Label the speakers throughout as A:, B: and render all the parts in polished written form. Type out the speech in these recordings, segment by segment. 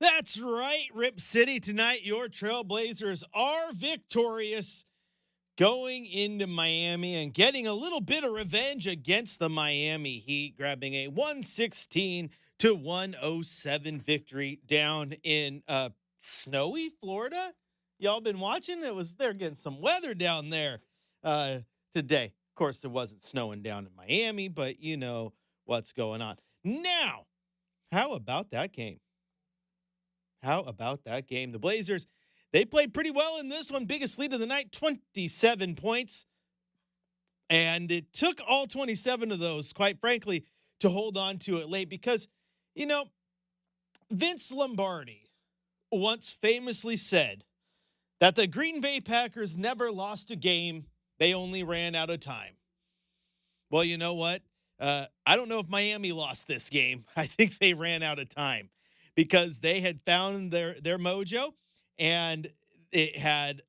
A: That's right, Rip City. Tonight, your Trailblazers are victorious going into Miami and getting a little bit of revenge against the Miami Heat, grabbing a 116 to 107 victory down in snowy Florida. Y'all been watching? They're getting some weather down there today. Of course, it wasn't snowing down in Miami, but you know what's going on. Now, how about that game? How about that game? The Blazers, they played pretty well in this one. Biggest lead of the night, 27 points. And it took all 27 of those, quite frankly, to hold on to it late because, you know, Vince Lombardi once famously said that the Green Bay Packers never lost a game, they only ran out of time. Well, you know what? I don't know if Miami lost this game. I think they ran out of time because they had found their mojo and it had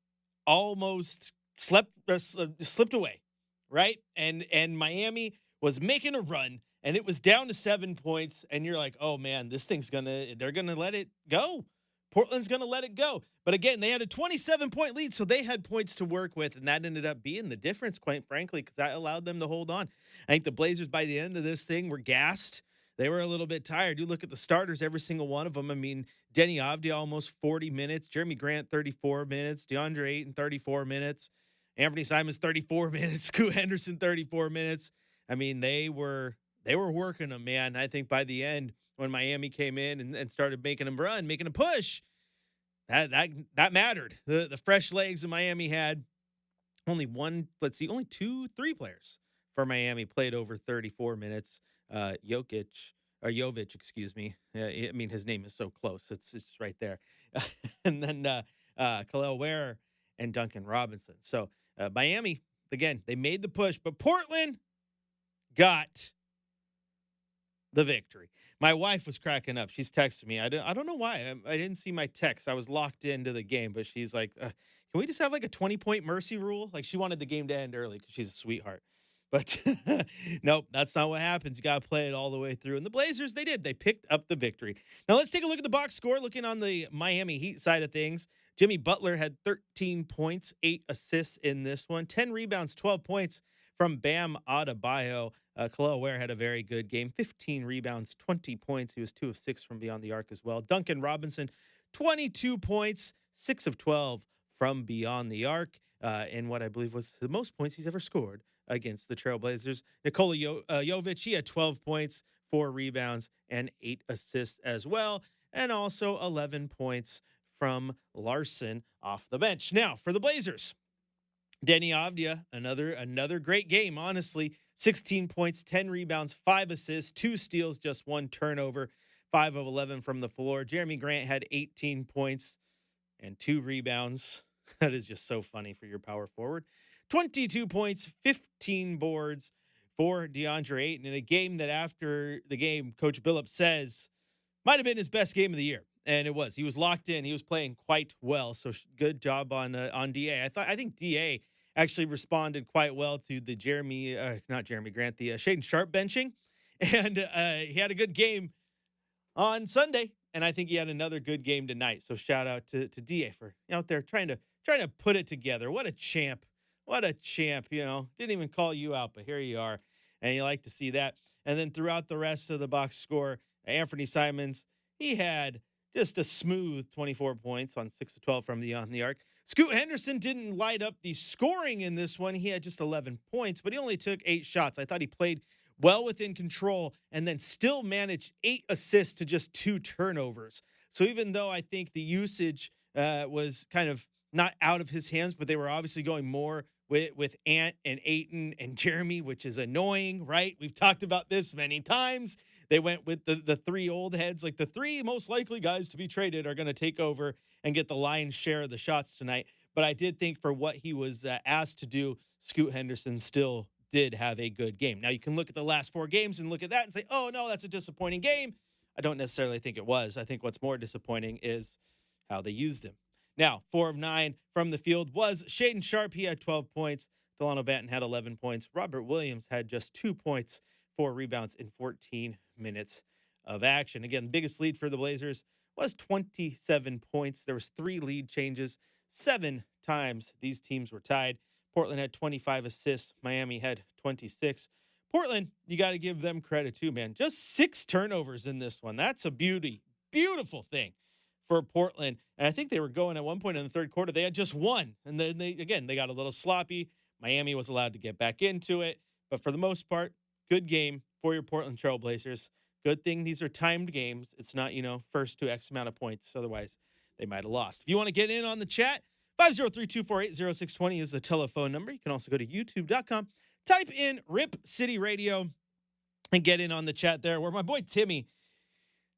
A: almost slipped away, right? And Miami was making a run and it was down to 7 points and you're like, "Oh man, they're going to let it go. Portland's going to let it go." But again, they had a 27-point lead, so they had points to work with, and that ended up being the difference, quite frankly, because that allowed them to hold on. I think the Blazers, by the end of this thing, were gassed. They were a little bit tired. You look at the starters, every single one of them. I mean, Denny Avdia, almost 40 minutes. Jeremy Grant, 34 minutes. DeAndre Ayton, 34 minutes. Anthony Simons, 34 minutes. Scoot Henderson, 34 minutes. I mean, they were working them, man. I think by the end, when Miami came in and started making them run, making a push, that mattered. The fresh legs that Miami had. Only three players for Miami played over 34 minutes. Jovic, excuse me. I mean, his name is so close. It's right there. And then Khalil Ware and Duncan Robinson. So Miami, again, they made the push, but Portland got the victory. My wife was cracking up. She's texting me. I don't know why. I didn't see my text. I was locked into the game, but she's like, "Can we just have like a 20-point mercy rule?" Like she wanted the game to end early because she's a sweetheart. But nope, that's not what happens. You got to play it all the way through. And the Blazers, they did. They picked up the victory. Now let's take a look at the box score. Looking on the Miami Heat side of things, Jimmy Butler had 13 points, 8 assists in this one, 10 rebounds, 12 points from Bam Adebayo. Khalil Ware had a very good game, 15 rebounds, 20 points. He was 2 of 6 from beyond the arc as well. Duncan Robinson, 22 points, 6 of 12 from beyond the arc, in what I believe was the most points he's ever scored against the Trailblazers. Nikola Jovic, he had 12 points, 4 rebounds, and 8 assists as well, and also 11 points from Larson off the bench. Now, for the Blazers, Denny Avdia, another great game, honestly. 16 points, 10 rebounds, 5 assists, 2 steals, just 1 turnover, 5 of 11 from the floor. Jeremy Grant had 18 points and 2 rebounds. That is just so funny for your power forward. 22 points, 15 boards for DeAndre Ayton in a game that after the game, Coach Billups says might have been his best game of the year. And it was. He was locked in. He was playing quite well. So good job on DA. I think DA actually responded quite well to the not Jeremy Grant, the Shaden Sharp benching, and he had a good game on Sunday, and I think he had another good game tonight. So shout out to Da for out there trying to put it together. What a champ! What a champ! You know, didn't even call you out, but here you are, and you like to see that. And then throughout the rest of the box score, Anthony Simons, he had just a smooth 24 points on 6 of 12 from on the arc. Scoot Henderson didn't light up the scoring in this one. He had just 11 points, but he only took 8 shots. I thought he played well within control and then still managed 8 assists to just 2 turnovers. So even though I think the usage was kind of not out of his hands, but they were obviously going more with Ant and Ayton and Jeremy, which is annoying, right? We've talked about this many times. They went with the 3 old heads, like the 3 most likely guys to be traded are going to take over and get the lion's share of the shots tonight. But I did think for what he was asked to do, Scoot Henderson still did have a good game. Now you can look at the last 4 games and look at that and say, "Oh no, that's a disappointing game." I don't necessarily think it was. I think what's more disappointing is how they used him. Now, 4 of 9 from the field was Shaden Sharp. He had 12 points. Delano Banton had 11 points. Robert Williams had just 2 points, 4 rebounds in 14 minutes of action. Again, the biggest lead for the Blazers was 27 points. There was 3 lead changes. 7 times these teams were tied. Portland had 25 assists. Miami had 26. Portland, you got to give them credit too, man. Just 6 turnovers in this one. That's a beautiful thing for Portland. And I think they were going at one point in the third quarter. They had just 1. And then they got a little sloppy. Miami was allowed to get back into it. But for the most part, good game for your Portland Trailblazers. Good thing these are timed games. It's not, first to X amount of points. Otherwise, they might have lost. If you want to get in on the chat, 503-248-0620 is the telephone number. You can also go to youtube.com, type in Rip City Radio, and get in on the chat there, where my boy Timmy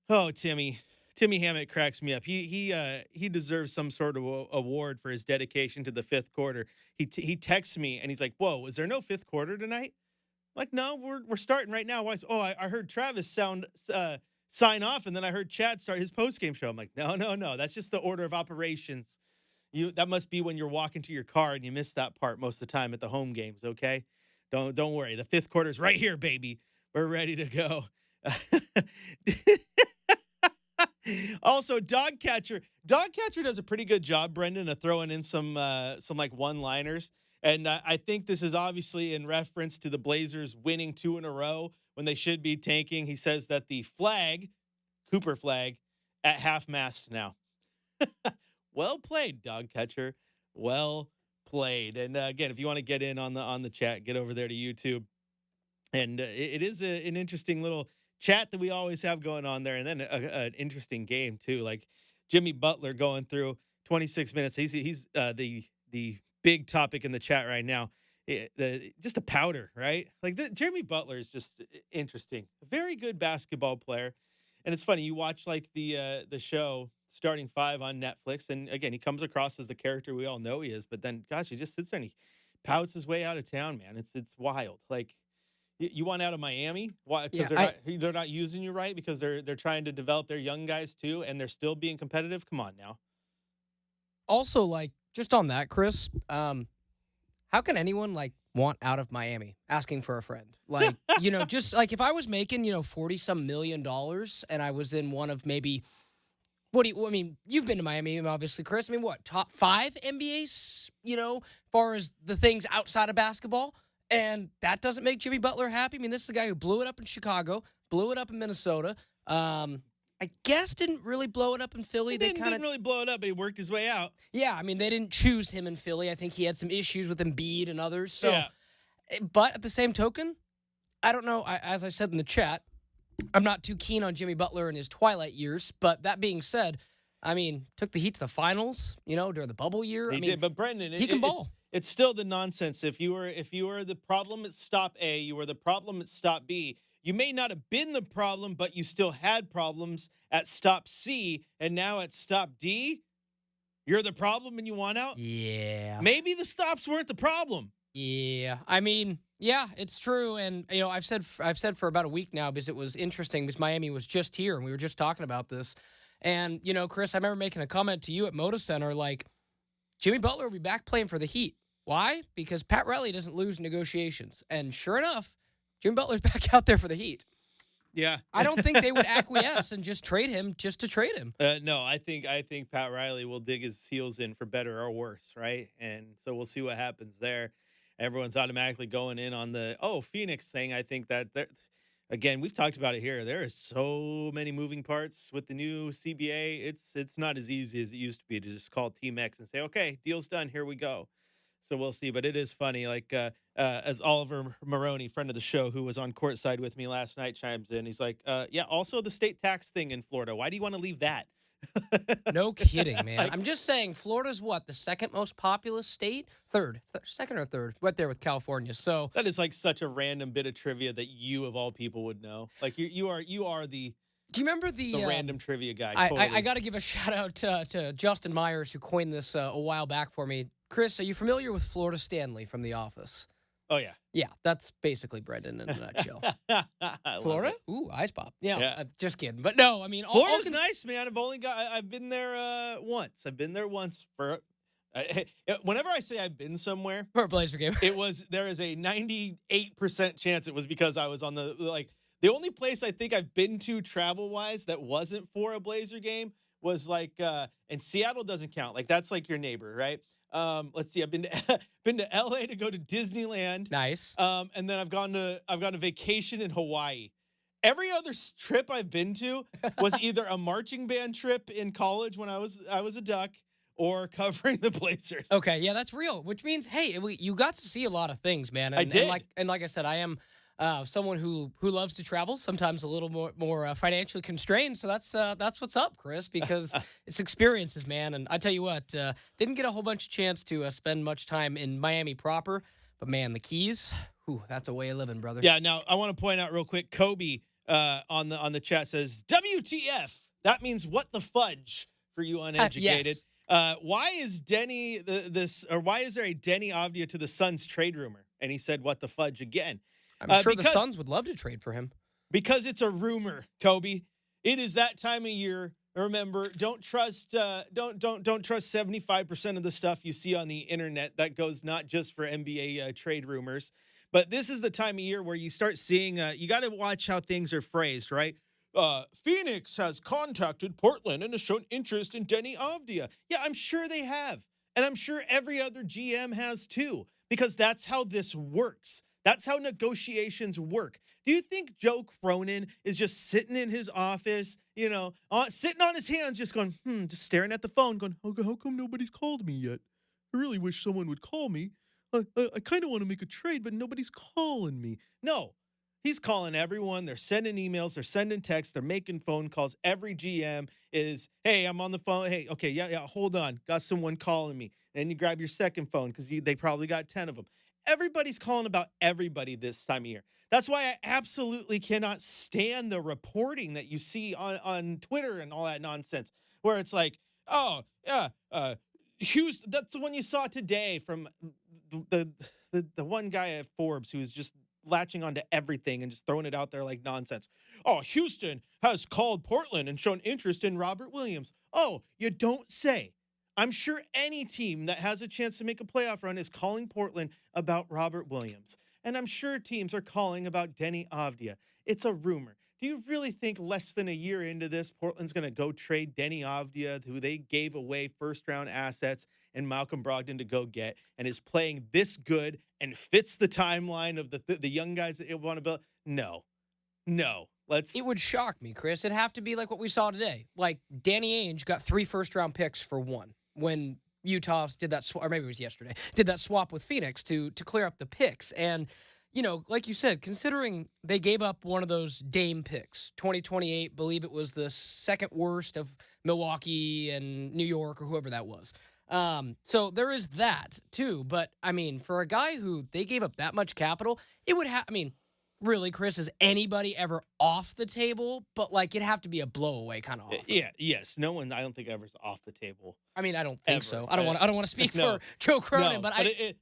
A: Hammett cracks me up. He deserves some sort of award for his dedication to the fifth quarter. He texts me, and he's like, whoa, is there no fifth quarter tonight? I'm like, no, we're starting right now. Why? I heard Travis sign off, and then I heard Chad start his post-game show. I'm like, no. That's just the order of operations. That must be when you're walking to your car and you miss that part most of the time at the home games, okay? Don't worry. The fifth quarter's right here, baby. We're ready to go. Also, Dog Catcher does a pretty good job, Brenden, of throwing in some like one-liners. And I think this is obviously in reference to the Blazers winning 2 in a row when they should be tanking. He says that the Cooper flag, at half-mast now. Well played, Dog Catcher. Well played. And again, if you want to get in on the chat, get over there to YouTube. And it is an interesting little chat that we always have going on there. And then an interesting game too. Like Jimmy Butler going through 26 minutes. He's the big topic in the chat right now. Just a powder, right? Like Jimmy Butler is just interesting. A very good basketball player. And it's funny, you watch like the show Starting Five on Netflix, and again, he comes across as the character we all know he is, but then gosh, he just sits there and he pouts his way out of town, man. It's wild. Like you want out of Miami? Why? Because they're not using you right, because they're trying to develop their young guys too, and they're still being competitive. Come on now.
B: Also, like, just on that, Chris, how can anyone like want out of Miami asking for a friend? Like, just like if I was making, $40-some million and I was in one of maybe, you've been to Miami, obviously, Chris. What, top 5 NBAs, far as the things outside of basketball? And that doesn't make Jimmy Butler happy. This is the guy who blew it up in Chicago, blew it up in Minnesota. I guess didn't really blow it up in Philly.
A: Didn't really blow it up, but he worked his way out.
B: Yeah, they didn't choose him in Philly. I think he had some issues with Embiid and others. So,
A: yeah.
B: But at the same token, I don't know. As I said in the chat, I'm not too keen on Jimmy Butler in his twilight years. But that being said, took the Heat to the finals, during the bubble year.
A: He did, but Brenden,
B: he can ball.
A: It's still the nonsense. If you were the problem at stop A, you were the problem at stop B. You may not have been the problem, but you still had problems at stop C, and now at stop D, you're the problem and you want out?
B: Yeah.
A: Maybe the stops weren't the problem.
B: Yeah. Yeah, it's true. And, I've said for about a week now, because it was interesting, because Miami was just here and we were just talking about this. And, Chris, I remember making a comment to you at Moda Center, like, Jimmy Butler will be back playing for the Heat. Why? Because Pat Riley doesn't lose negotiations. And sure enough, Jimmy Butler's back out there for the Heat.
A: Yeah.
B: I don't think they would acquiesce and just trade him just to trade him.
A: No, I think Pat Riley will dig his heels in for better or worse, right? And so we'll see what happens there. Everyone's automatically going in on the Phoenix thing. I think that again, we've talked about it here. There is so many moving parts with the new CBA. It's not as easy as it used to be to just call Team X and say, okay, deal's done, here we go. So we'll see. But it is funny, like as Oliver Maroney, friend of the show, who was on courtside with me last night, chimes in. He's like, yeah, also the state tax thing in Florida. Why do you want to leave that?
B: No kidding, man. I'm just saying, Florida's what, the second most populous state? Second or third, right there with California. So
A: that is like such a random bit of trivia that you of all people would know. Like you are the.
B: Do you remember the
A: random trivia guy?
B: I got to give a shout out to Justin Myers, who coined this a while back for me. Chris, are you familiar with Florida Stanley from The Office?
A: Oh, yeah.
B: Yeah, that's basically Brenden in a nutshell. Florida? Ooh, ice pop. Yeah. Just kidding. But no,
A: Florida's nice, man. I've been there once. I've been there once for. Whenever I say I've been somewhere
B: for a Blazer game,
A: there is a 98% chance it was because I was on the only place I think I've been to travel wise that wasn't for a Blazer game was like, and Seattle doesn't count. Like that's like your neighbor, right? Let's see. I've been to, been to LA to go to Disneyland.
B: Nice.
A: And then I've gone to vacation in Hawaii. Every other trip I've been to was either a marching band trip in college when I was a Duck, or covering the Blazers.
B: Okay, yeah, that's real. Which means, hey, you got to see a lot of things, man. And,
A: I did.
B: And like I said, I am someone who loves to travel. Sometimes a little more financially constrained. So that's what's up, Chris. Because it's experiences, man. And I tell you what, didn't get a whole bunch of chance to spend much time in Miami proper, but man, the Keys, that's a way of living, brother.
A: Yeah. Now I want to point out real quick, Kobe on the chat says WTF. That means what the fudge for you uneducated.
B: Yes.
A: Why is Denny why is there a Denny Avdia to the Suns trade rumor? And he said, "What the fudge again?"
B: I'm sure the Suns would love to trade for him.
A: Because it's a rumor, Kobe. It is that time of year. Remember, don't trust 75% of the stuff you see on the internet. That goes not just for NBA trade rumors, but this is the time of year where you start seeing. You got to watch how things are phrased, right? Phoenix has contacted Portland and has shown interest in Denny Avdia. Yeah, I'm sure they have, and I'm sure every other GM has too, because that's how this works. That's how negotiations work. Do you think Joe Cronin is just sitting in his office, sitting on his hands, just going, just staring at the phone, going, how come nobody's called me yet? I really wish someone would call me. I kind of want to make a trade, but nobody's calling me. No, he's calling everyone. They're sending emails. They're sending texts. They're making phone calls. Every GM is, hey, I'm on the phone. Hey, okay, yeah, hold on. Got someone calling me. And you grab your second phone because they probably got 10 of them. Everybody's calling about everybody this time of year. That's why I absolutely cannot stand the reporting that you see on Twitter and all that nonsense, where it's like, oh, yeah, Houston. That's the one you saw today from the one guy at Forbes who was just latching onto everything and just throwing it out there like nonsense. Oh, Houston has called Portland and shown interest in Robert Williams. Oh, you don't say. I'm sure any team that has a chance to make a playoff run is calling Portland about Robert Williams. And I'm sure teams are calling about Denny Avdia. It's a rumor. Do you really think less than a year into this, Portland's going to go trade Denny Avdia, who they gave away first-round assets and Malcolm Brogdon to go get, and is playing this good and fits the timeline of the young guys that they want to build? No.
B: It would shock me, Chris. It'd have to be like what we saw today. Like Danny Ainge got 3 first-round picks for 1 when Utah did that, or maybe it was yesterday, did that swap with Phoenix to clear up the picks. And, like you said, considering they gave up one of those Dame picks, 2028, believe it was the second worst of Milwaukee and New York or whoever that was. So there is that too. But, for a guy who they gave up that much capital, it would have, really, Chris, is anybody ever off the table? But, it'd have to be a blowaway kind of offer.
A: Yeah, yes. No one, I don't think, ever's off the table.
B: I don't think
A: ever.
B: so. I don't want to speak for Joe Cronin, but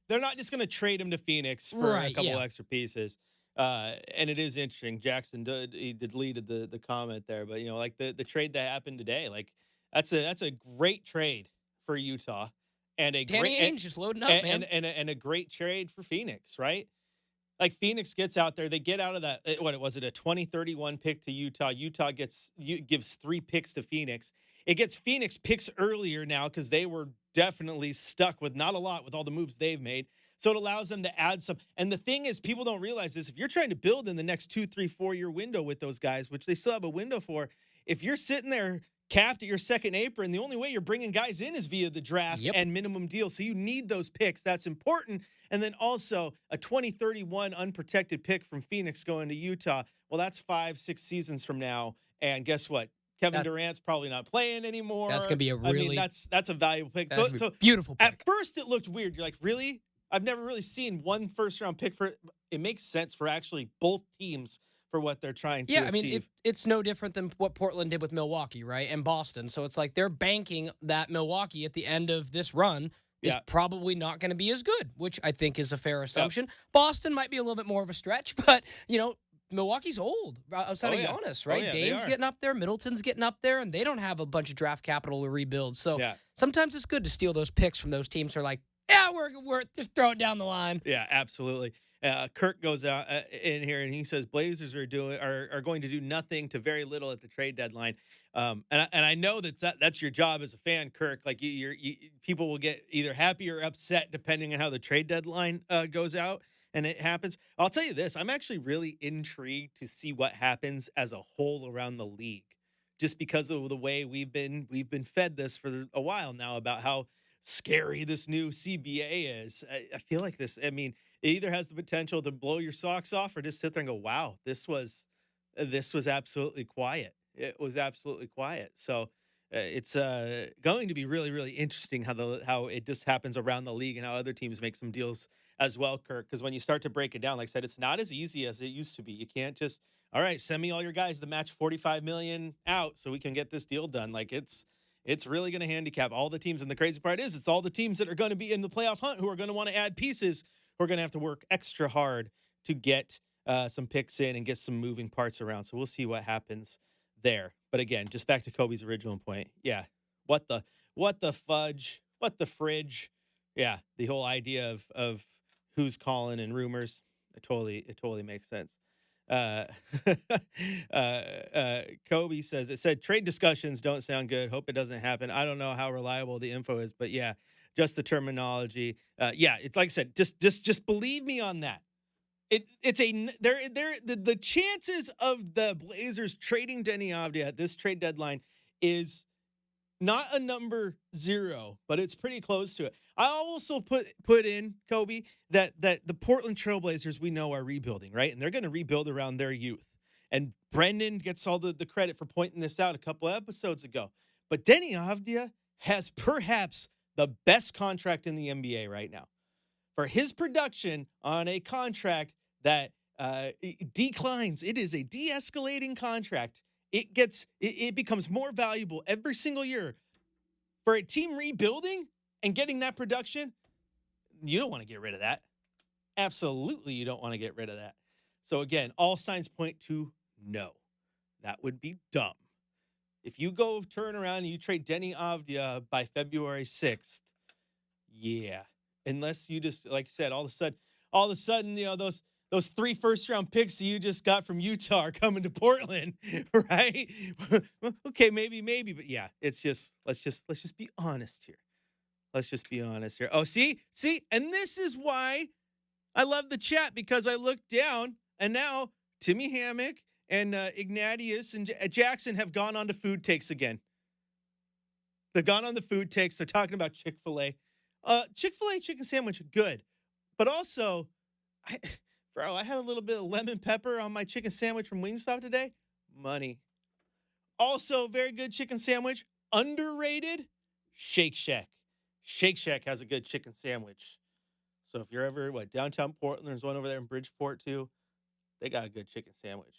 A: they're not just going to trade him to Phoenix for a couple extra pieces. And it is interesting. Jackson deleted the comment there, but the trade that happened today, that's a great trade for Utah, and
B: Danny Ainge just loading up, man,
A: and a great trade for Phoenix, right? Like Phoenix gets out there, they get out of that. What was it? A 2031 pick to Utah. Utah gives 3 picks to Phoenix. It gets Phoenix picks earlier now because they were definitely stuck with not a lot with all the moves they've made. So it allows them to add some. And the thing is, people don't realize this. If you're trying to build in the next 2, 3, 4 year window with those guys, which they still have a window for, if you're sitting there capped at your second apron, the only way you're bringing guys in is via the draft and minimum deal. So you need those picks. That's important. And then also a 2031 unprotected pick from Phoenix going to Utah. Well, that's 5-6 seasons from now. And guess what? Kevin Durant's probably not playing anymore.
B: That's going to be a really...
A: that's a valuable pick.
B: So beautiful pick.
A: At first, it looked weird. You're like, really? I've never really seen 1 first-round pick for it. It makes sense for actually both teams for what they're trying to achieve.
B: It's no different than what Portland did with Milwaukee, right? And Boston. So it's like they're banking that Milwaukee at the end of this run is probably not going to be as good, which I think is a fair assumption. Boston might be a little bit more of a stretch, but, Milwaukee's old outside of Giannis, right? Dame's getting up there, Middleton's getting up there, and they don't have a bunch of draft capital to rebuild. So sometimes it's good to steal those picks from those teams who are like, we're just throw it down the line.
A: Yeah, absolutely. Kirk goes out in here and he says Blazers are going to do nothing to very little at the trade deadline. And I know that's your job as a fan, Kirk. Like people will get either happy or upset depending on how the trade deadline goes out and it happens. I'll tell you this: I'm actually really intrigued to see what happens as a whole around the league, just because of the way we've been fed this for a while now about how scary this new CBA is. I feel like this. I mean, it either has the potential to blow your socks off or just sit there and go, "Wow, this was absolutely quiet." It was absolutely quiet. So it's going to be really, really interesting how it just happens around the league and how other teams make some deals as well, Kirk. Because when you start to break it down, like I said, it's not as easy as it used to be. You can't just, all right, send me all your guys to match 45 million out so we can get this deal done. Like it's really going to handicap all the teams. And the crazy part is, it's all the teams that are going to be in the playoff hunt who are going to want to add pieces, who are going to have to work extra hard to get some picks in and get some moving parts around. So we'll see what happens there. But again, just back to Kobe's original point. Yeah. What the fudge? What the fridge? Yeah. The whole idea of who's calling and rumors. It totally makes sense. Uh, Kobe says it said trade discussions don't sound good. Hope it doesn't happen. I don't know how reliable the info is, but yeah, just the terminology. Yeah, it's like I said, just believe me on that. It's a the chances of the Blazers trading Denny Avdia at this trade deadline is not a number 0, but it's pretty close to it. I also put in, Kobe, that the Portland Trailblazers we know are rebuilding, right? And they're going to rebuild around their youth. And Brenden gets all the credit for pointing this out a couple of episodes ago. But Denny Avdia has perhaps the best contract in the NBA right now. For his production on a contract that declines, it is a de-escalating contract. It becomes more valuable every single year. For a team rebuilding and getting that production, you don't want to get rid of that. Absolutely, you don't want to get rid of that. So again, all signs point to no. That would be dumb. If you go turn around and you trade Denny Avdia by February 6th, yeah. Unless you just, like I said, all of a sudden, those 3 first-round picks that you just got from Utah are coming to Portland, right? Okay, maybe, but yeah, it's just let's just be honest here. Let's just be honest here. Oh, see, and this is why I love the chat, because I looked down and now Timmy Hammock and Ignatius and Jackson have gone on to food takes again. They've gone on the food takes. They're talking about Chick-fil-A. Chick-fil-A chicken sandwich, good. But also, I had a little bit of lemon pepper on my chicken sandwich from Wingstop today. Money. Also, very good chicken sandwich. Underrated, Shake Shack. Shake Shack has a good chicken sandwich. So if you're ever, downtown Portland, there's one over there in Bridgeport too. They got a good chicken sandwich.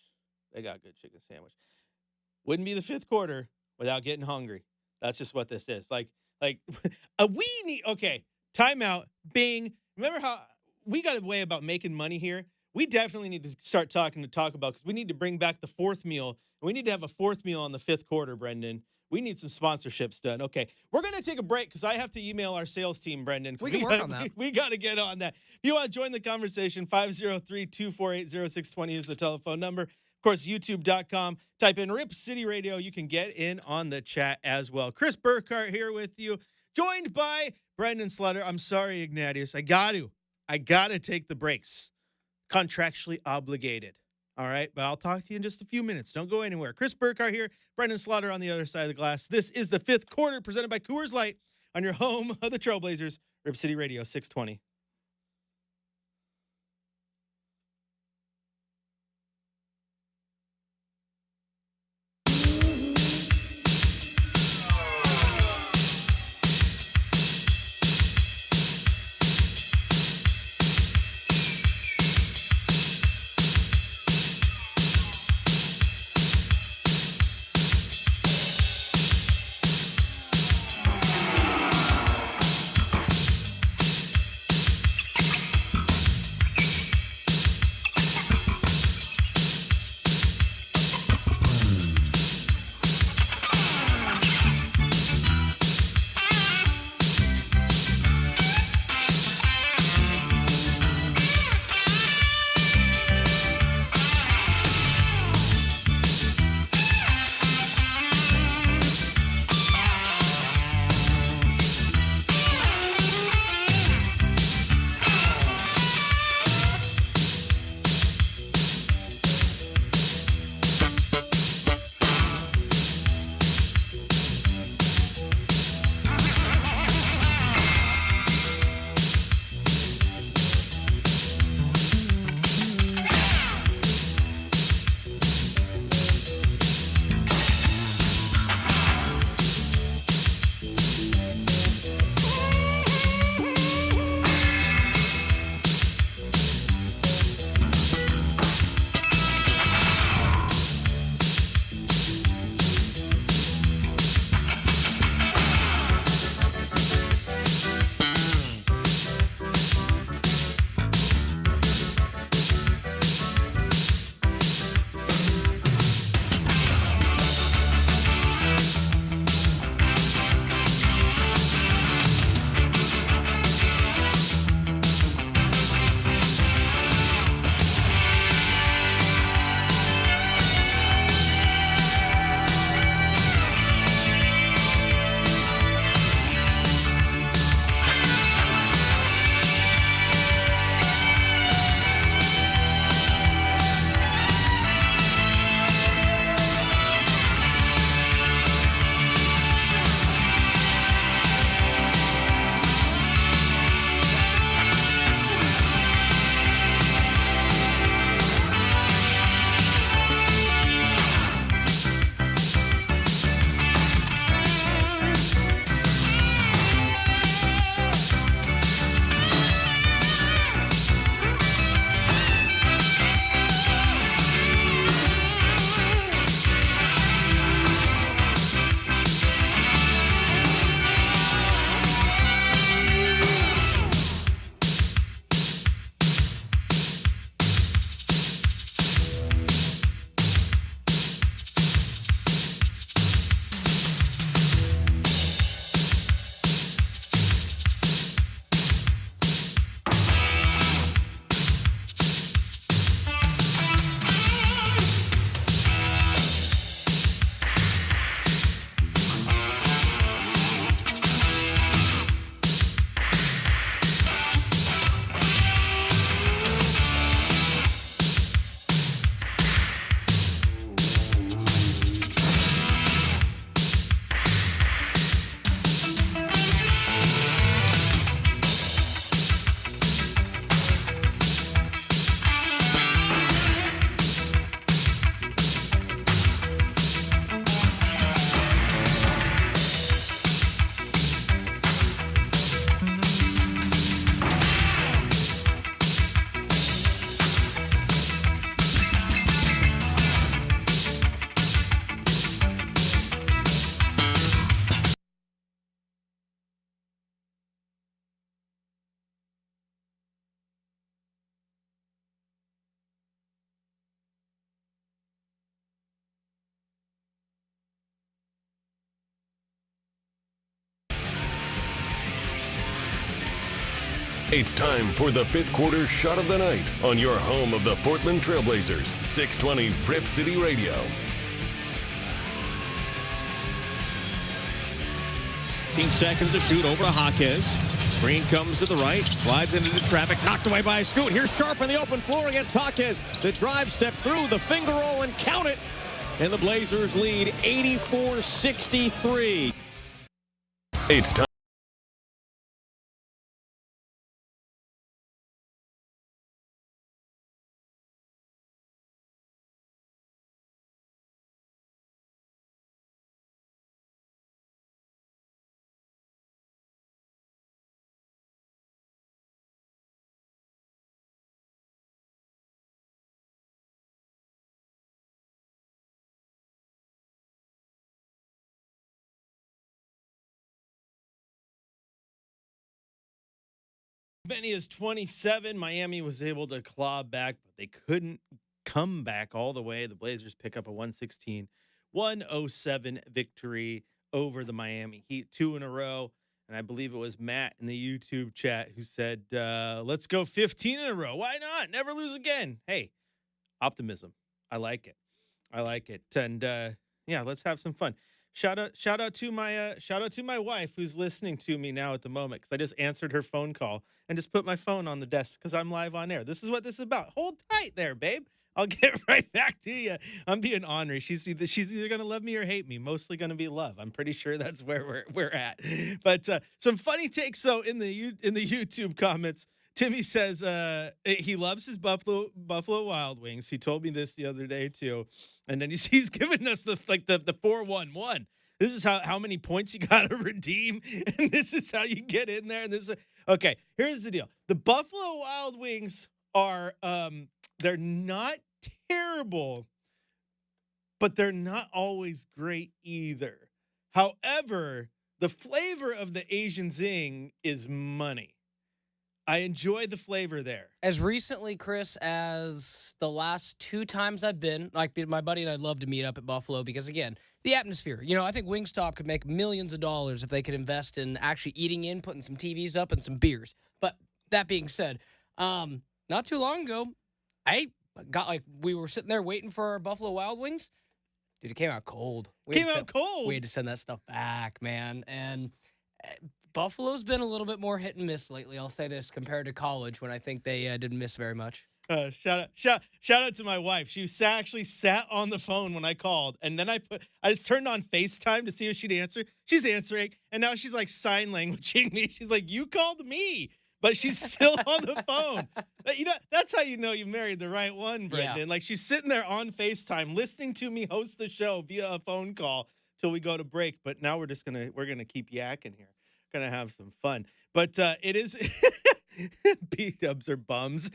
A: Wouldn't be the 5th quarter without getting hungry. That's just what this is. Like we need, okay, timeout, bing. Remember how we got a way about making money here? We definitely need to start talking to Taco Bell, because we need to bring back the 4th meal. We need to have a 4th meal on the 5th quarter, Brenden. We need some sponsorships done. Okay, we're going to take a break because I have to email our sales team, Brenden.
B: We can work on that.
A: We got to get on that. If you want to join the conversation, 503-248-0620 is the telephone number. Of course, youtube.com. Type in Rip City Radio. You can get in on the chat as well. Chris Burkhardt here with you, joined by Brenden Slaughter. I'm sorry, Ignatius. I got to take the breaks. Contractually obligated. All right, but I'll talk to you in just a few minutes. Don't go anywhere. Chris Burkhardt here, Brenden Slaughter on the other side of the glass. This is the 5th quarter presented by Coors Light on your home of the Trailblazers, Rip City Radio 620.
C: It's time for the fifth quarter shot of the night on your home of the Portland Trailblazers, 620 Rip City Radio.
D: 15 seconds to shoot over to Jaquez. Screen comes to the right, slides into the traffic, knocked away by Scoot. Here's Sharp on the open floor against Jaquez. The drive step through, the finger roll, and count it. And the Blazers lead 84-63.
C: It's time.
A: Many as 27, Miami was able to claw back, but they couldn't come back all the way. The Blazers pick up a 116-107 victory over the Miami Heat, 2 in a row. And I believe it was Matt in the YouTube chat who said, let's go 15 in a row. Why not? Never lose again. Hey, optimism. I like it. I like it. And yeah, let's have some fun. Shout out to my wife who's listening to me now at the moment, because I just answered her phone call and just put my phone on the desk because I'm live on air. This is what this is about. Hold tight there, babe. I'll get right back to you. I'm being ornery. She's either gonna love me or hate me. Mostly gonna be love. I'm pretty sure that's where we're at. But some funny takes though in the YouTube comments. Timmy says he loves his Buffalo Wild Wings. He told me this the other day too. And then he's giving us the 4-1-1. This is how many points you got to redeem, and this is how you get in there. And this is okay. Here's the deal: the Buffalo Wild Wings are they're not terrible, but they're not always great either. However, the flavor of the Asian Zing is money. I enjoy the flavor there.
B: As recently, Chris, as the last 2 times I've been, like my buddy and I'd love to meet up at Buffalo because, again, the atmosphere. You know, I think Wingstop could make millions of dollars if they could invest in actually eating in, putting some TVs up, and some beers. But that being said, not too long ago, we were sitting there waiting for our Buffalo Wild Wings. Dude, it came out cold. We had to send that stuff back, man. And Buffalo's been a little bit more hit and miss lately, I'll say this, compared to college when I think they didn't miss very much.
A: Shout out to my wife. She actually sat on the phone when I called, and then I just turned on FaceTime to see if she'd answer. She's answering, and now she's like sign languaging me. She's like, "You called me," but she's still on the phone. You know, that's how you know you married the right one, Brenden. Yeah. Like, she's sitting there on FaceTime listening to me host the show via a phone call till we go to break. But now we're gonna keep yakking here. Gonna have some fun, but it is B-dubs are bums.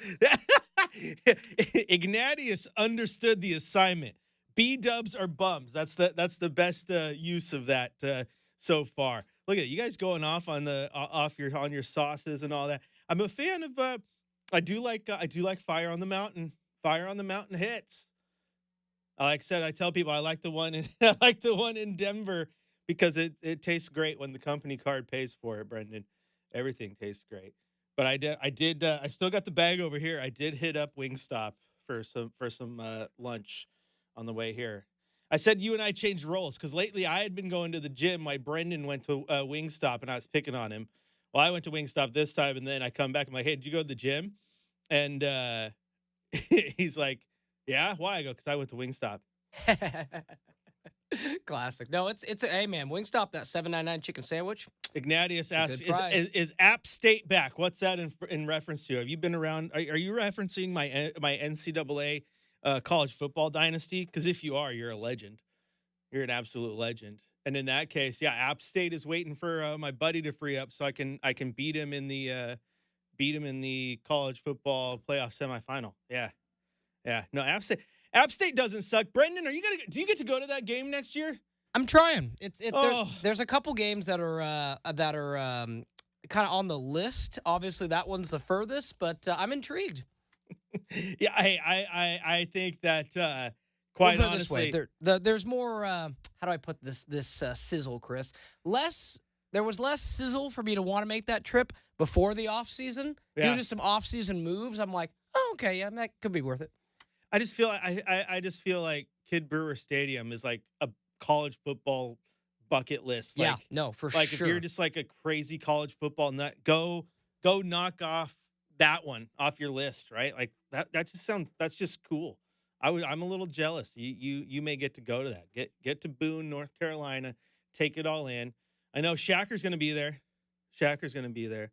A: Ignatius understood the assignment. B-dubs are bums. That's the best use of that so far. Look at you guys going off on your sauces and all that. I'm a fan of I do like Fire on the Mountain. Fire on the Mountain hits. Like I said, I tell people I like the one in Denver, because it tastes great when the company card pays for it, Brenden. Everything tastes great. But I still got the bag over here. I did hit up Wingstop for some lunch on the way here. I said you and I changed roles because lately I had been going to the gym while Brenden went to Wingstop, and I was picking on him. Well, I went to Wingstop this time, and then I come back. I'm like, "Hey, did you go to the gym?" And he's like, "Yeah, why?" I go, "Because I went to Wingstop."
B: Classic. No, it's hey man, Wingstop, that $7.99 chicken sandwich.
A: Ignatius asks, is App State back? What's that in reference to? Have you been around? Are you referencing my NCAA college football dynasty? Because if you are, you're a legend. You're an absolute legend. And in that case, yeah, App State is waiting for my buddy to free up so I can beat him in the college football playoff semifinal. Yeah. No, App State doesn't suck. Brenden, do you get to go to that game next year?
B: I'm trying. There's a couple games that are kind of on the list. Obviously, that one's the furthest, but I'm intrigued.
A: Yeah, I think that quite honestly,
B: this way, there's more. How do I put this sizzle, Chris? Less there was less sizzle for me to want to make that trip before the offseason.
A: Yeah.
B: Due to some offseason moves, I'm like, oh, okay, yeah, that could be worth it.
A: I just feel I just feel like Kid Brewer Stadium is like a college football bucket list.
B: Yeah,
A: Like,
B: no, for
A: like
B: sure.
A: if you're just like a crazy college football nut, go knock off that one off your list, right? Like that's just cool. I'm a little jealous. You may get to go to that. Get to Boone, North Carolina, take it all in. I know Shacker's going to be there. Shacker's going to be there.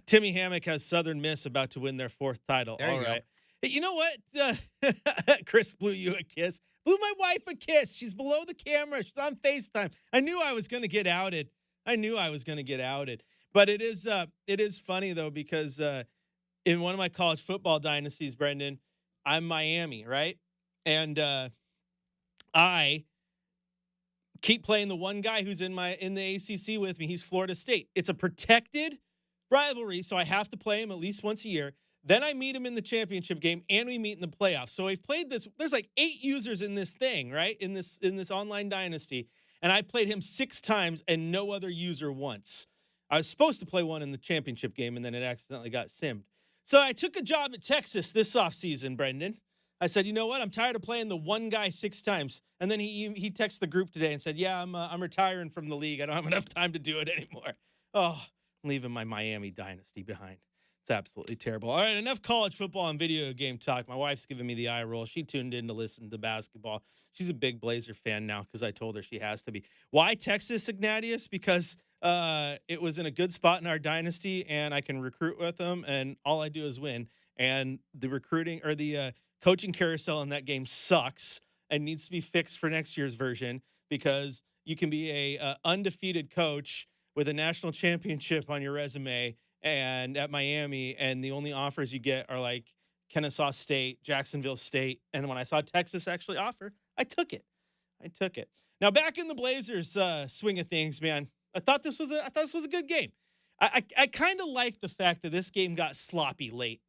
A: Timmy Hammock has Southern Miss about to win their 4th title.
B: There you
A: All
B: go.
A: right. Hey, you know what? Chris blew you a kiss. Blew my wife a kiss. She's below the camera. She's on FaceTime. I knew I was going to get outed. But it is funny though, because in one of my college football dynasties, Brenden, I'm Miami, right? And I keep playing the one guy who's in the ACC with me. He's Florida State. It's a protected rivalry, so I have to play him at least once a year. Then I meet him in the championship game, and we meet in the playoffs. So I've played this. There's like 8 users in this thing, right? In this online dynasty, and I've played him 6 times and no other user once. I was supposed to play one in the championship game, and then it accidentally got simmed. So I took a job at Texas this offseason, Brenden. I said, you know what? I'm tired of playing the one guy 6 times. And then he texted the group today and said, yeah, I'm retiring from the league. I don't have enough time to do it anymore. Oh, I'm leaving my Miami dynasty behind. It's absolutely terrible. All right, enough college football and video game talk. My wife's giving me the eye roll. She tuned in to listen to basketball. She's a big Blazer fan now because I told her she has to be. Why Texas, Ignatius? Because it was in a good spot in our dynasty, and I can recruit with them, and all I do is win. And the recruiting or the coaching carousel in that game sucks and needs to be fixed for next year's version, because you can be a undefeated coach with a national championship on your resume and at Miami, and the only offers you get are like Kennesaw State, Jacksonville State. And when I saw Texas actually offer, I took it. Now back in the Blazers swing of things, man. I thought this was a good game. I kind of like the fact that this game got sloppy late,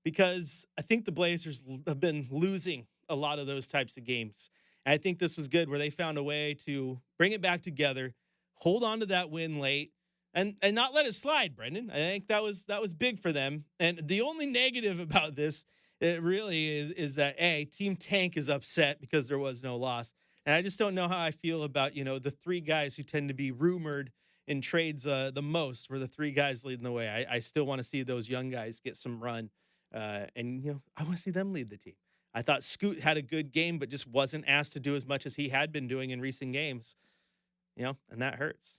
A: because I think the Blazers have been losing a lot of those types of games. And I think this was good, where they found a way to bring it back together, hold on to that win late, and not let it slide, Brenden. I think that was big for them. And the only negative about this, it really is that Team Tank is upset because there was no loss. And I just don't know how I feel about, the 3 guys who tend to be rumored in trades the most, were the 3 guys leading the way. I still want to see those young guys get some run. And I want to see them lead the team. I thought Scoot had a good game, but just wasn't asked to do as much as he had been doing in recent games. And that hurts.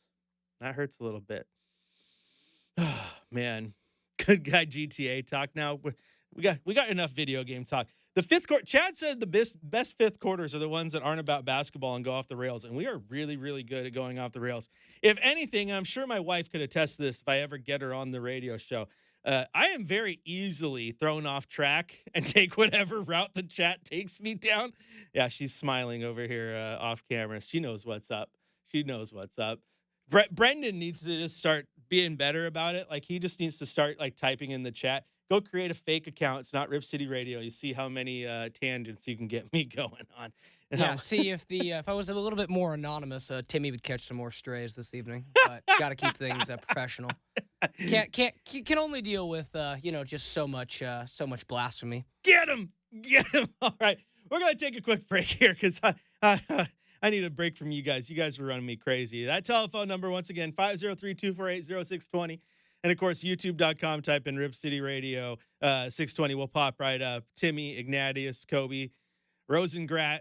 A: That hurts a little bit. Oh, man. Good guy GTA talk now. We got enough video game talk. The 5th quarter, Chad said the best 5th quarters are the ones that aren't about basketball and go off the rails. And we are really, really good at going off the rails. If anything, I'm sure my wife could attest to this if I ever get her on the radio show. I am very easily thrown off track and take whatever route the chat takes me down. Yeah, she's smiling over here off camera. She knows what's up. Brenden needs to just start being better about it. Like, he just needs to start like typing in the chat. Go create a fake account. It's not Rip City Radio. You see how many tangents you can get me going on.
B: Yeah, see, if I was a little bit more anonymous, Timmy would catch some more strays this evening. But got to keep things professional. Can only deal with just so much blasphemy.
A: Get him. All right, we're gonna take a quick break here because I need a break from you guys. You guys were running me crazy. That telephone number, once again, 503-248-0620. And, of course, youtube.com, type in Rip City Radio 620. We'll pop right up. Timmy, Ignatius, Kobe, Rosengrat.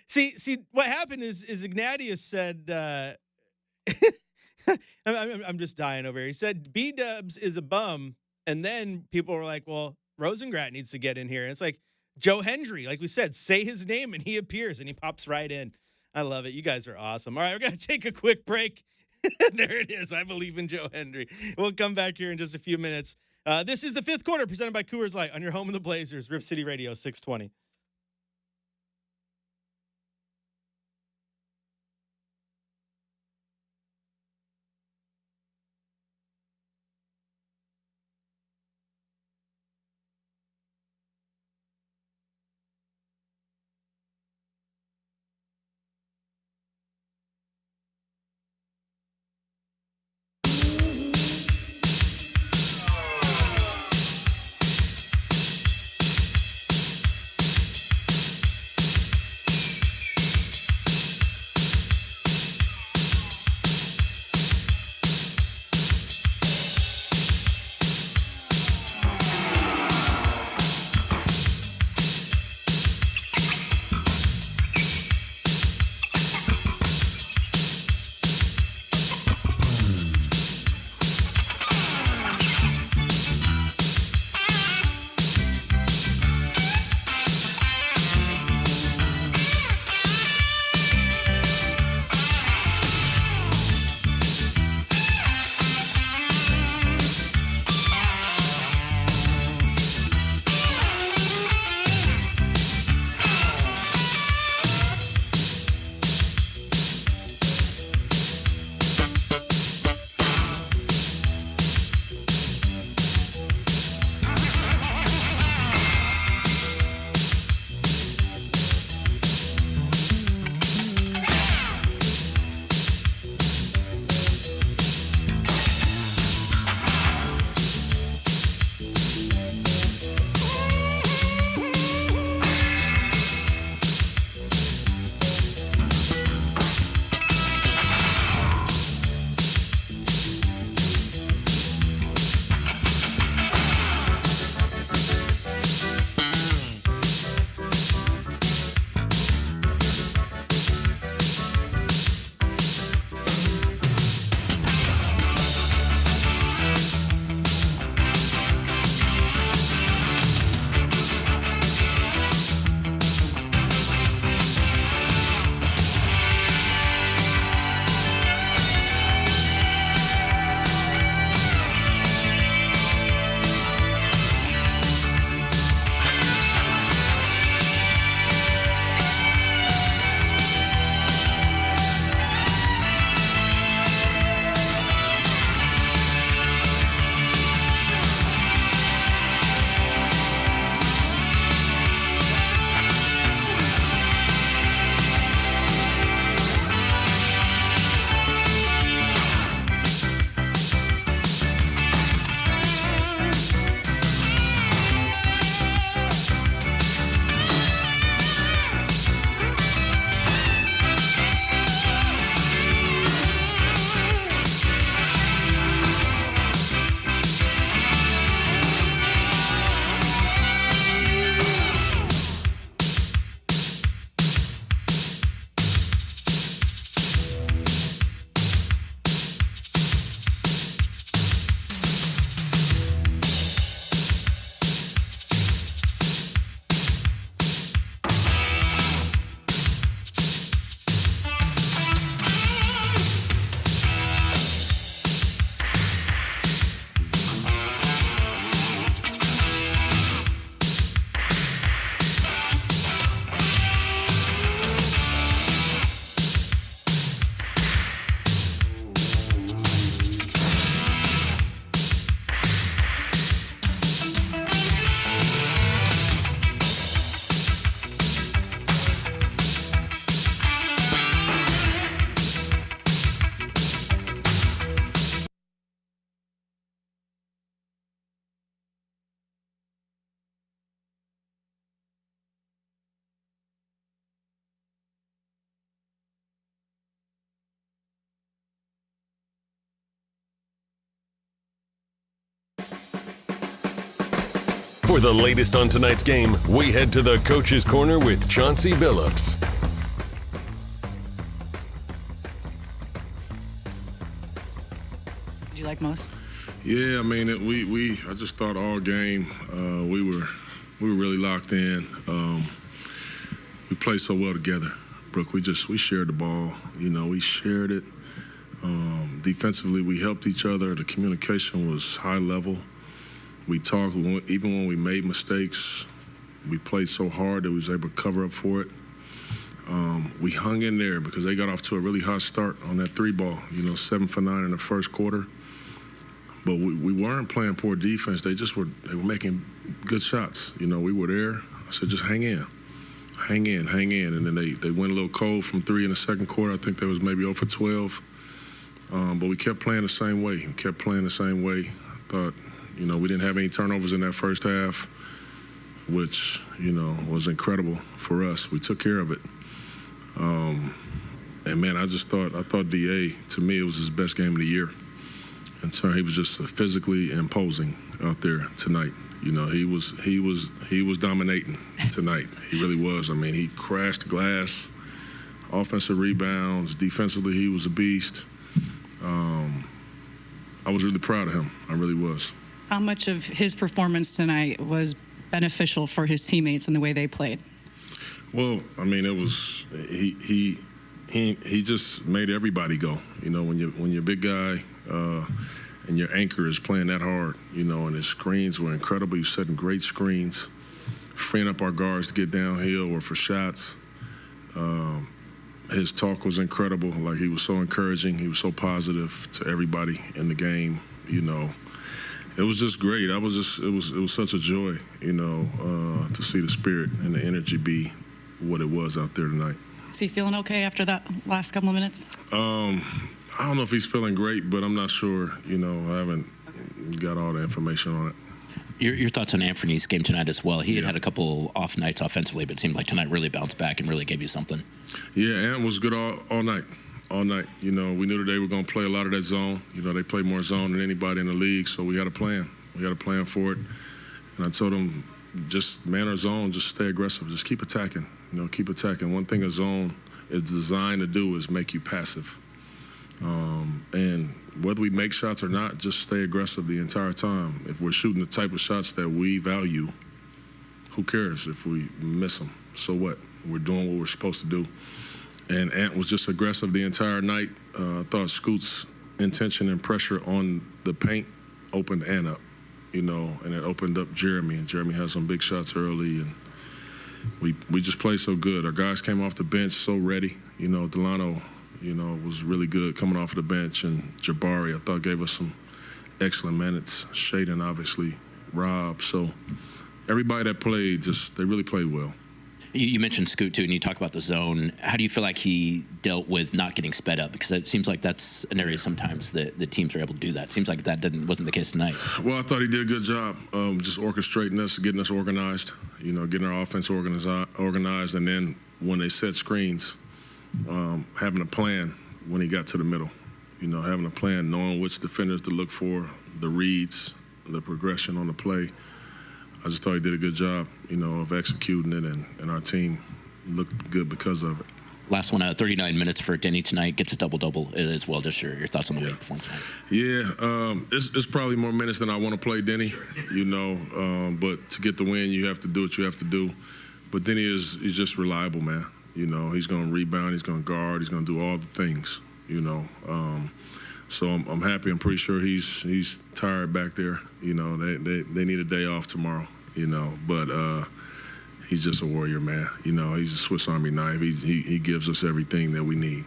A: See, what happened is Ignatius said, I'm just dying over here. He said B-Dubs is a bum. And then people were like, well, Rosengrat needs to get in here. And it's like, Joe Hendry, like we said, say his name and he appears and he pops right in. I love it. You guys are awesome. All right, we're going to take a quick break. There it is. I believe in Joe Hendry. We'll come back here in just a few minutes. This is the 5th quarter presented by Coors Light on your home of the Blazers, Rip City Radio 620.
C: For the latest on tonight's game, we head to the Coach's Corner with Chauncey Billups.
E: Did you like most?
F: Yeah, I mean, I just thought all game we were really locked in. We played so well together, Brooke. We shared the ball. We shared it. Defensively, we helped each other. The communication was high level. We talked. Even when we made mistakes, we played so hard that we was able to cover up for it. We hung in there because they got off to a really hot start on that 3-ball. 7 for 9 in the first quarter. But we weren't playing poor defense. They were making good shots. We were there. I said, just hang in. And then they went a little cold from 3 in the second quarter. I think they was maybe 0 for 12. But we kept playing the same way. I thought, we didn't have any turnovers in that first half, which, was incredible for us. We took care of it. And, man, I thought D.A., to me, it was his best game of the year. And so he was just physically imposing out there tonight. He was dominating tonight. He really was. I mean, he crashed glass, offensive rebounds, defensively he was a beast. I was really proud of him. I really was.
E: How much of his performance tonight was beneficial for his teammates and the way they played?
F: Well, I mean, it was he just made everybody go. When you're a big guy and your anchor is playing that hard, and his screens were incredible. He's setting great screens, freeing up our guards to get downhill or for shots. His talk was incredible. Like, he was so encouraging. He was so positive to everybody in the game. It was just great. It was such a joy, to see the spirit and the energy be what it was out there tonight.
E: Is he feeling okay after that last couple of minutes?
F: I don't know if he's feeling great, but I'm not sure. I haven't got all the information on it.
G: Your thoughts on Anthony's game tonight as well? He had a couple off nights offensively, but it seemed like tonight really bounced back and really gave you something.
F: Yeah, Ant was good all night. All night. We knew that they were going to play a lot of that zone. They play more zone than anybody in the league, so we had a plan. We had a plan for it. And I told them, just man our zone, just stay aggressive. Just keep attacking. Keep attacking. One thing a zone is designed to do is make you passive. And whether we make shots or not, just stay aggressive the entire time. If we're shooting the type of shots that we value, who cares if we miss them? So what? We're doing what we're supposed to do. And Ant was just aggressive the entire night. I thought Scoot's intention and pressure on the paint opened Ant up, and it opened up Jeremy. And Jeremy had some big shots early, and we just played so good. Our guys came off the bench so ready. Delano, was really good coming off of the bench, and Jabari, I thought, gave us some excellent minutes. Shaden, obviously, Rob. So everybody that played, they really played well.
G: You mentioned Scoot, too, and you talk about the zone. How do you feel like he dealt with not getting sped up? Because it seems like that's an area sometimes that the teams are able to do that. It seems like that wasn't the case tonight.
F: Well, I thought he did a good job just orchestrating us, getting us organized, getting our offense organized, and then when they set screens, having a plan when he got to the middle, having a plan, knowing which defenders to look for, the reads, the progression on the play. I just thought he did a good job, of executing it, and our team looked good because of it.
G: Last one, 39 minutes for Denny tonight, gets a double-double as well. Just your thoughts on the way he performed tonight.
F: Yeah, it's probably more minutes than I want to play Denny, but to get the win, you have to do what you have to do. But Denny is just reliable, man. He's going to rebound, he's going to guard, he's going to do all the things, So I'm happy. I'm pretty sure he's tired back there. They need a day off tomorrow, but he's just a warrior, man. He's a Swiss Army knife. He gives us everything that we need.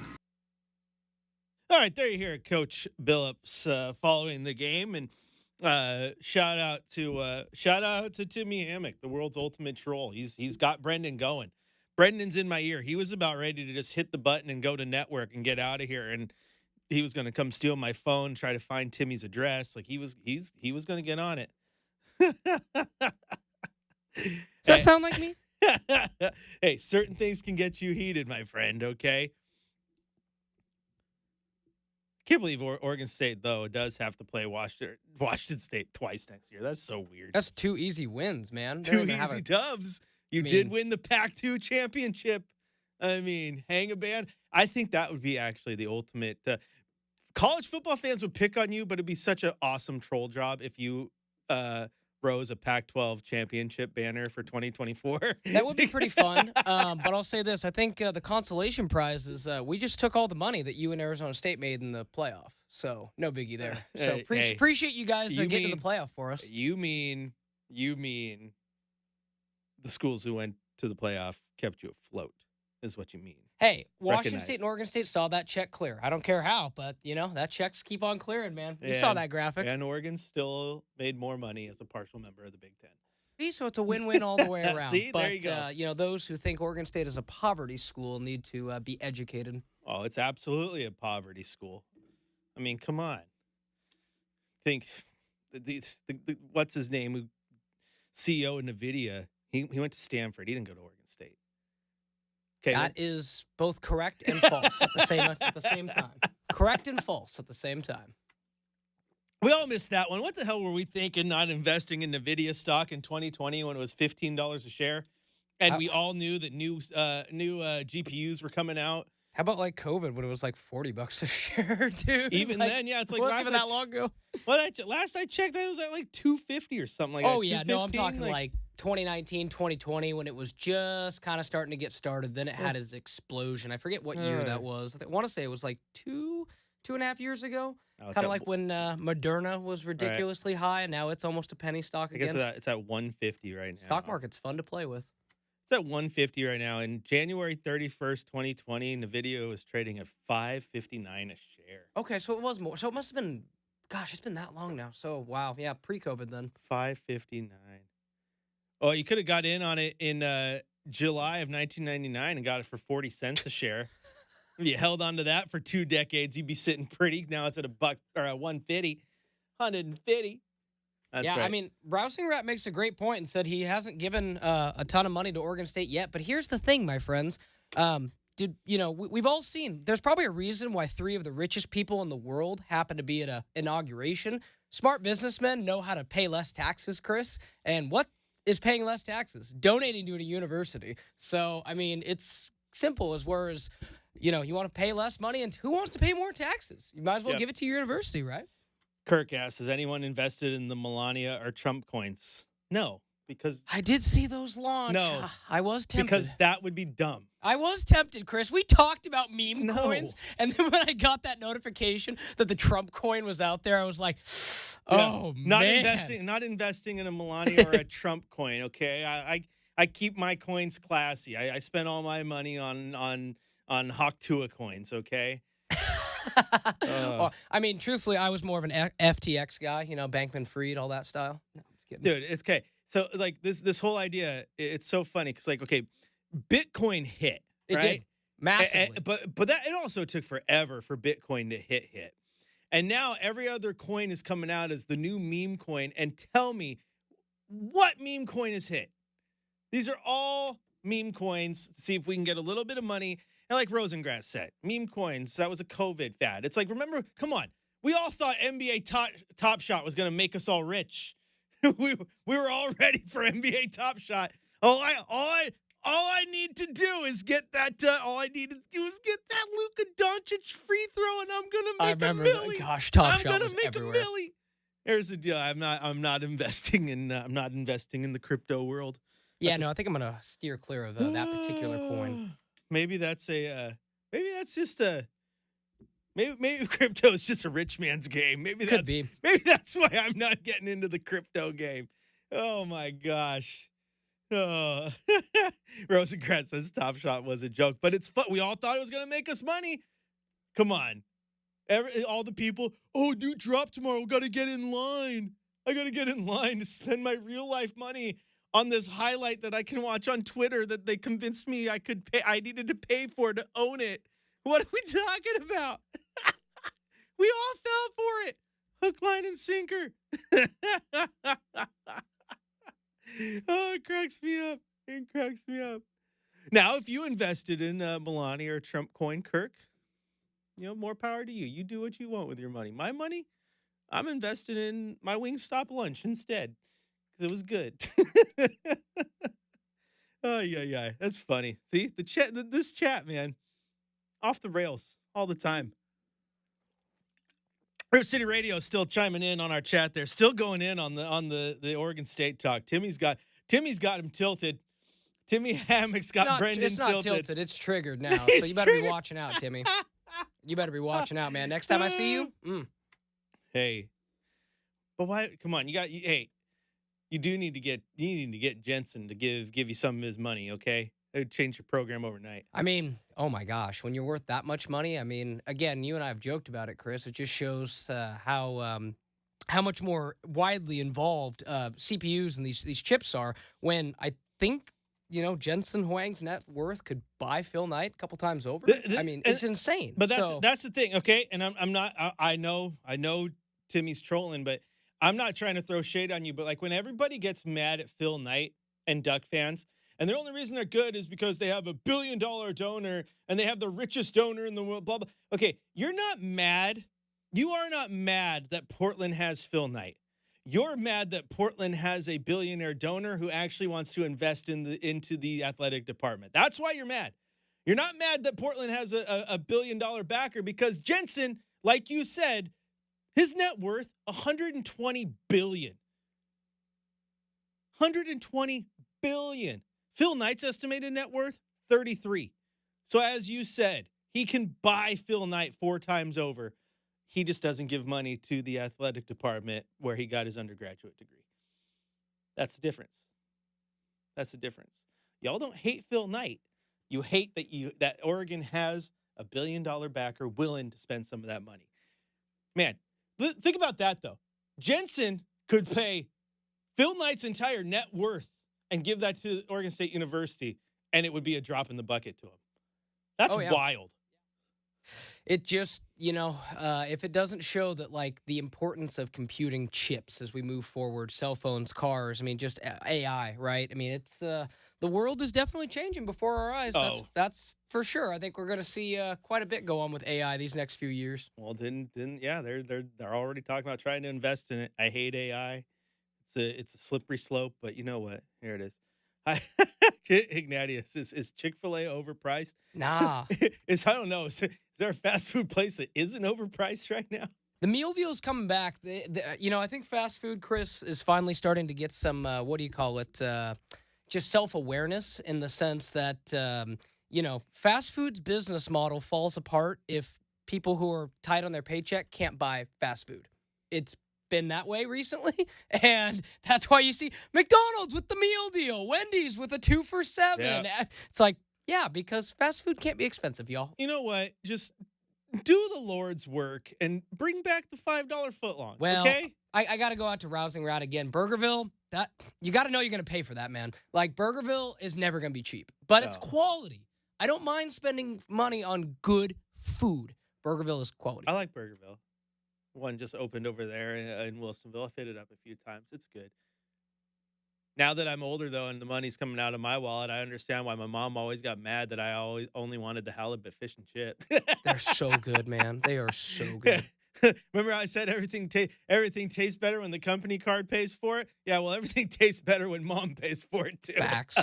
A: All right, there you hear Coach Billups following the game, and shout out to Timmy Hammock, the world's ultimate troll. He's got Brenden going. Brendan's in my ear. He was about ready to just hit the button and go to network and get out of here, and he was going to come steal my phone, try to find Timmy's address. Like he was going to get on it.
B: Does that sound like me?
A: Hey, certain things can get you heated, my friend. Okay. Can't believe Oregon State, though, does have to play Washington State twice next year. That's so weird.
B: That's 2 easy wins, man. They're
A: Two
B: gonna have
A: easy
B: a-
A: dubs. You
B: I mean-
A: did win the Pac-2 championship. I mean, hang a band. I think that would be actually the ultimate. College football fans would pick on you, but it'd be such an awesome troll job if you rose a Pac-12 championship banner for 2024.
B: That would be pretty fun. But I'll say this: I think the consolation prize is we just took all the money that you and Arizona State made in the playoff, so no biggie there. So
A: Hey,
B: appreciate you guys
A: you
B: getting to
A: mean-
B: the playoff for us.
A: You mean the schools who went to the playoff kept you afloat, is what you mean.
B: Hey, Washington
A: Recognize.
B: State and Oregon State saw that check clear. I don't care how, but that checks keep on clearing, man. You saw
A: And-
B: that graphic.
A: And Oregon still made more money as a partial member of the Big Ten.
B: See, so it's a win-win all the way around.
A: See,
B: but,
A: there you go.
B: those who think Oregon State is a poverty school need to be educated.
A: Oh, it's absolutely a poverty school. I mean, come on. Think the what's his name? Who CEO of NVIDIA? He went to Stanford. He didn't go to Oregon State. Okay,
B: That is both correct and false at the same time. Correct and false at the same time.
A: we all missed that one. What the hell were we thinking? Not investing in NVIDIA stock in 2020 when it was $15 a share, and we all knew that new GPUs were coming out.
B: How about like COVID when it was like $40 a share, dude?
A: Even then, yeah, it's like
B: it wasn't
A: last
B: even
A: I
B: that long ago.
A: Well, last I checked, that was at like 250 or something like that.
B: Oh yeah, no, I'm
A: 215,
B: talking like 2019, 2020 when it was just kind of starting to get started. Then it had its explosion. I forget what year that was. I want to say it was like 2.5 years ago.
A: Oh,
B: Kind of like when Moderna was ridiculously high, and now it's almost a penny stock
A: I guess
B: again.
A: it's at 150 right now.
B: Stock market's fun to play with.
A: It's at 150 right now. In January 31st, 2020, NVIDIA was trading at $5.59 a share.
B: Okay, so it was more. So it must have been. Gosh, it's been that long now. So wow, yeah, pre-COVID then.
A: $5.59. Oh, you could have got in on it in July of 1999 and got it for 40 cents a share. If you held on to that for 2 decades, you'd be sitting pretty. Now it's at $1 or a 150. 150. That's
B: yeah,
A: right.
B: I mean, Rousing Rat makes a great point and said he hasn't given a ton of money to Oregon State yet. But here's the thing, my friends. We've all seen there's probably a reason why 3 of the richest people in the world happen to be at an inauguration. Smart businessmen know how to pay less taxes, Chris. And what is paying less taxes? Donating to a university. So, I mean, it's simple as far as, you want to pay less money. And who wants to pay more taxes? You might as well
A: Yep.
B: give it to your university, right?
A: Kirk asks, has anyone invested in the Melania or Trump coins? No, because
B: I did see those launch.
A: No.
B: I was tempted.
A: because that would be dumb.
B: I was tempted, Chris. We talked about meme
A: No.
B: coins, and then when I got that notification that the Trump coin was out there, I was like, "Oh
A: not
B: man!"
A: not investing in a Melania or a Trump coin. Okay, I keep my coins classy. I spend all my money on Hawk Tua coins. Okay.
B: Well, I mean, truthfully, I was more of an FTX guy. Bankman Fried, all that style. No, I'm just kidding.
A: Dude, it's okay. So like this whole idea, it's so funny because like okay, Bitcoin hit.
B: It
A: right?
B: did massively.
A: But that it also took forever for Bitcoin to hit. And now every other coin is coming out as the new meme coin. And tell me, what meme coin is hit? These are all meme coins. See if we can get a little bit of money. And like Rosengrass said, meme coins, that was a COVID fad. It's like, remember, come on. We all thought NBA Top Shot was going to make us all rich. we were all ready for NBA Top Shot. All I need to do is get that. All I need to do is get that Luka Doncic free throw, and I'm gonna make
B: remember
A: a
B: that.
A: milli.
B: Gosh, Top
A: I'm
B: Shot
A: gonna
B: was
A: make
B: everywhere.
A: a milli. Here's the deal. I'm not investing in. I'm not investing in the crypto world.
B: Yeah, no, I think I'm gonna steer clear of that particular coin.
A: Maybe that's just a. Maybe crypto is just a rich man's game. Maybe
B: Could
A: that's
B: be.
A: maybe that's why I'm not getting into the crypto game. Oh my gosh. Oh. Rosencrantz says Top Shot was a joke, but it's fun. We all thought it was gonna make us money. Come on. All the people, oh, dude, drop tomorrow. Gotta get in line. I gotta get in line to spend my real life money on this highlight that I can watch on Twitter that they convinced me I needed to pay for to own it. What are we talking about? We all fell for it. Hook, line, and sinker. Oh, it cracks me up. It cracks me up. Now, if you invested in Melania or Trump coin, Kirk, more power to you. You do what you want with your money. My money, I'm invested in my Wingstop lunch instead because it was good. Oh yeah. That's funny. See the chat, this chat, man, off the rails all the time. Rip City Radio is still chiming in on our chat there, still going in on the Oregon State talk. Timmy's got him tilted. Timmy Hammock's got Brenden
B: It's not tilted. It's triggered now. So you better be watching out, Timmy. You better be watching out, man. Next time I see you,
A: Hey, but why? Come on, hey, you need to get Jensen to give you some of his money, okay? It would change your program overnight.
B: I mean, oh my gosh, when you're worth that much money, I mean, again, you and I have joked about it, Chris. It just shows how much more widely involved CPUs and these chips are. When I think Jensen Huang's net worth could buy Phil Knight a couple times over. I mean, it's insane.
A: But that's the thing, okay? And I'm not. I know Timmy's trolling, but I'm not trying to throw shade on you. But like when everybody gets mad at Phil Knight and Duck fans, and the only reason they're good is because they have $1 billion donor and they have the richest donor in the world. Blah blah. Okay, you're not mad. You are not mad that Portland has Phil Knight. You're mad that Portland has a billionaire donor who actually wants to invest into the athletic department. That's why you're mad. You're not mad that Portland has a $1 billion backer because Jensen, like you said, his net worth $120 billion. $120 billion. Phil Knight's estimated net worth 33. So as you said, he can buy Phil Knight 4 times over. He just doesn't give money to the athletic department where he got his undergraduate degree. That's the difference. That's the difference. Y'all don't hate Phil Knight. You hate that Oregon has a $1 billion backer willing to spend some of that money. Man, think about that, though. Jensen could pay Phil Knight's entire net worth and give that to Oregon State University, and it would be a drop in the bucket to him. That's wild.
B: It just, if it doesn't show that, like, the importance of computing chips as we move forward, cell phones, cars, I mean, just AI, right? I mean, it's the world is definitely changing before our eyes. That's for sure. I think we're going to see quite a bit go on with AI these next few years.
A: Well, they're already talking about trying to invest in it. I hate AI. It's a slippery slope, but you know what? Here it is. Ignatius, is Chick-fil-A overpriced?
B: Nah.
A: I don't know. Is there a fast food place that isn't overpriced right now?
B: The meal deal's coming back. I think fast food, Chris, is finally starting to get some, just self-awareness in the sense that, fast food's business model falls apart if people who are tight on their paycheck can't buy fast food. It's been that way recently, and that's why you see McDonald's with the meal deal, Wendy's with a 2 for $7. Yeah. It's like, yeah, because fast food can't be expensive, y'all.
A: You know what? Just do the Lord's work and bring back the $5 footlong.
B: Well,
A: okay?
B: I got to go out to Rousing Route again. Burgerville, that you got to know you're going to pay for that, man. Like, Burgerville is never going to be cheap, but it's quality. I don't mind spending money on good food. Burgerville is quality.
A: I like Burgerville. One just opened over there in Wilsonville. I've hit it up a few times. It's good. Now that I'm older, though, and the money's coming out of my wallet, I understand why my mom always got mad that I always only wanted the halibut fish and chips.
B: They're so good, man. They are so good.
A: Remember I said everything tastes better when the company card pays for it? Yeah, well, everything tastes better when mom pays for it, too.
B: Facts.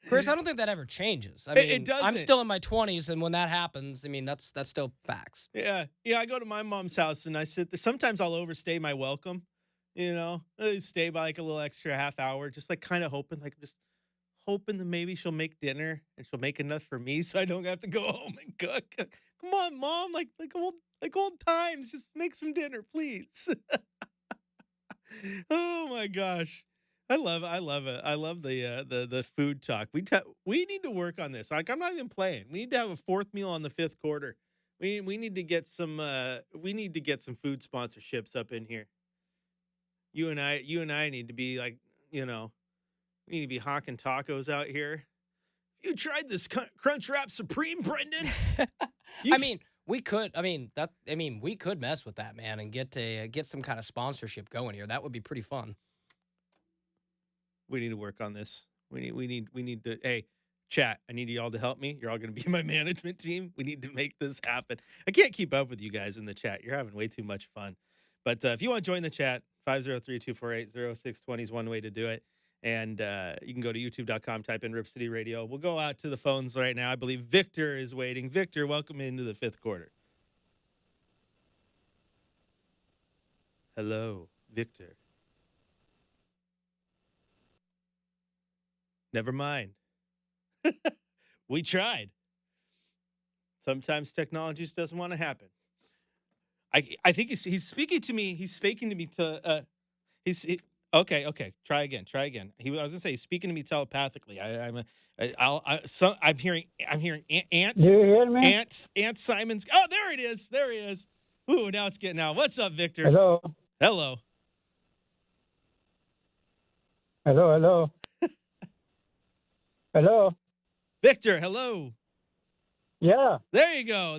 B: Chris, I don't think that ever changes. I mean,
A: it doesn't.
B: I'm still in my 20s, and when that happens, I mean, that's still facts.
A: Yeah. I go to my mom's house, and I sit there. Sometimes I'll overstay my welcome, I stay by like a little extra half hour, just like kind of hoping that maybe she'll make dinner, and she'll make enough for me so I don't have to go home and cook. Come on, Mom, like old times, just make some dinner, please. Oh, my gosh. I love it. I love the food talk. We need to work on this. Like, I'm not even playing. We need to have a 4th meal on the 5th quarter. We need to get some food sponsorships up in here. You and I need to be like, we need to be hawking tacos out here. You tried this Crunch Wrap Supreme, Brenden?
B: We could mess with that, man, and get some kind of sponsorship going here. That would be pretty fun.
A: We need to work on this. We need to. Hey, chat, I need you all to help me. You're all going to be my management team. We need to make this happen. I can't keep up with you guys in the chat. You're having way too much fun. But if you want to join the chat, 503-248-0620 is one way to do it. And you can go to youtube.com, type in Rip City Radio. We'll go out to the phones right now. I believe Victor is waiting. Victor, welcome into the fifth quarter. Hello, Victor. Never mind. We tried. Sometimes technology just doesn't want to happen. I think he's speaking to me. He's speaking to me to okay. Try again. I was gonna say he's speaking to me telepathically. I'm hearing Aunt.
H: Do you hear me?
A: Aunt Simon's. Oh, there it is. There he is. Ooh, now it's getting out. What's up, Victor?
H: Hello.
A: Hello.
H: Hello. Hello.
A: Victor, hello.
H: Yeah.
A: There you go.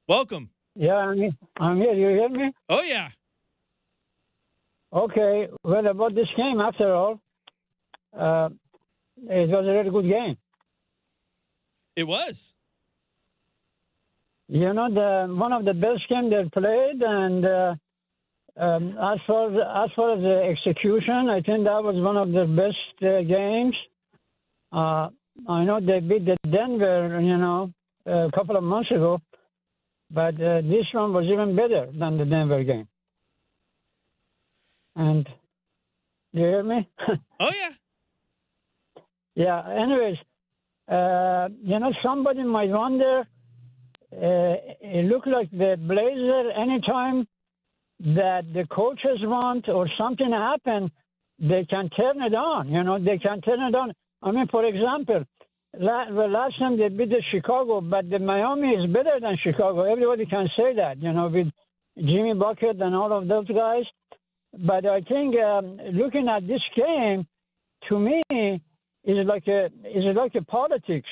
A: Welcome.
H: Yeah, I'm here. You hear me?
A: Oh, yeah.
H: Okay. Well, about this game, after all, it was a really good game.
A: It was.
H: You know, one of the best games they played, and as far as the execution, I think that was one of the best games. I know they beat the Denver, a couple of months ago, but this one was even better than the Denver game. And you hear me?
A: Oh, yeah.
H: Yeah. Anyways, somebody might wonder. It looked like the Blazer, anytime that the coaches want or something happen, they can turn it on. They can turn it on. I mean, for example, last time they beat the Chicago, but the Miami is better than Chicago. Everybody can say that, with Jimmy Bucket and all of those guys. But I think looking at this game, to me, is like a politics.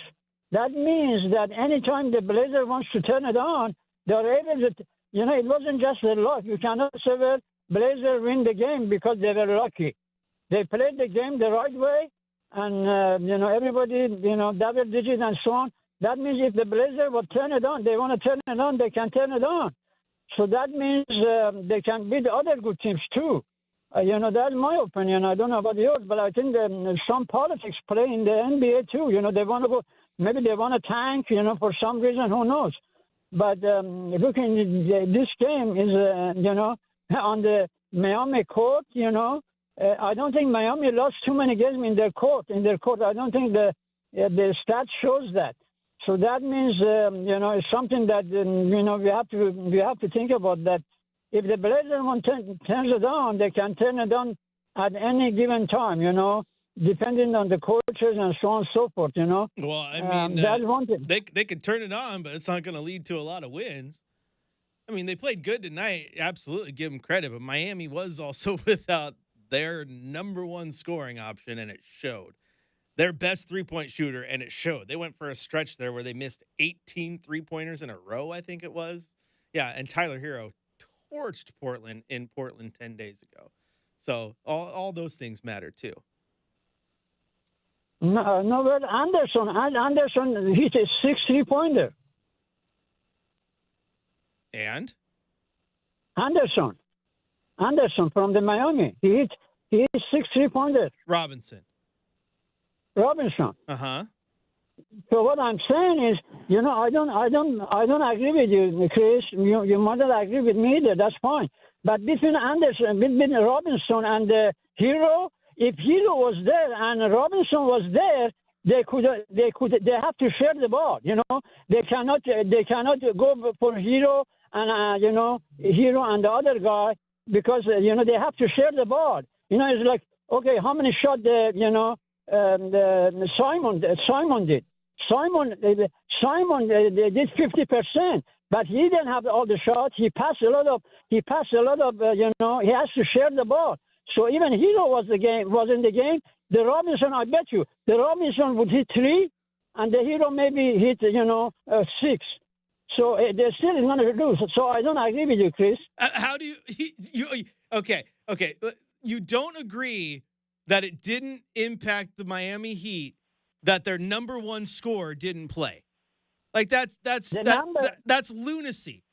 H: That means that anytime the Blazer wants to turn it on, they're able to. It wasn't just the luck. You cannot say, well, Blazer win the game because they were lucky. They played the game the right way, and everybody, double digit and so on. That means if the Blazer will turn it on, they want to turn it on, they can turn it on. So that means they can beat other good teams too. That's my opinion. I don't know about yours, but I think some politics play in the NBA too. They want to go, maybe they want to tank, for some reason, who knows. But looking, this game is, on the Miami court, I don't think Miami lost too many games in their court. I don't think the stats shows that. So that means, it's something that, we have to think about that. If the Blazers turns it on, they can turn it on at any given time, depending on the coaches and so on and so forth,
A: Well, I mean,
H: that's one thing.
A: They can turn it on, but it's not going to lead to a lot of wins. I mean, they played good tonight. Absolutely, give them credit. But Miami was also without their number one scoring option, and it showed. Their best three-point shooter, and it showed. They went for a stretch there where they missed 18 three-pointers in a row, I think it was. Yeah, and Tyler Hero torched Portland in Portland 10 days ago. So all those things matter too.
H: No, but Anderson hit a 6 3-pointer.
A: And?
H: Anderson from the Miami. He hit 6 3-pointer.
A: Robinson. Uh-huh.
H: So what I'm saying is, I don't agree with you, Chris. You might not agree with me either. That's fine. But between Robinson and Hero, if Hero was there and Robinson was there, they have to share the ball. They cannot go for Hero and Hero and the other guy because they have to share the ball. It's like, okay, how many shots Simon did. Simon did 50%, but he didn't have all the shots. He passed a lot of. He has to share the ball. So even Hero was in the game. The Robinson, I bet you, the Robinson would hit 3, and the Hero maybe hit 6. So they still going to lose. So I don't agree with you, Chris.
A: How do you? Okay. You don't agree that it didn't impact the Miami Heat that their number one scorer didn't play. Like that's lunacy.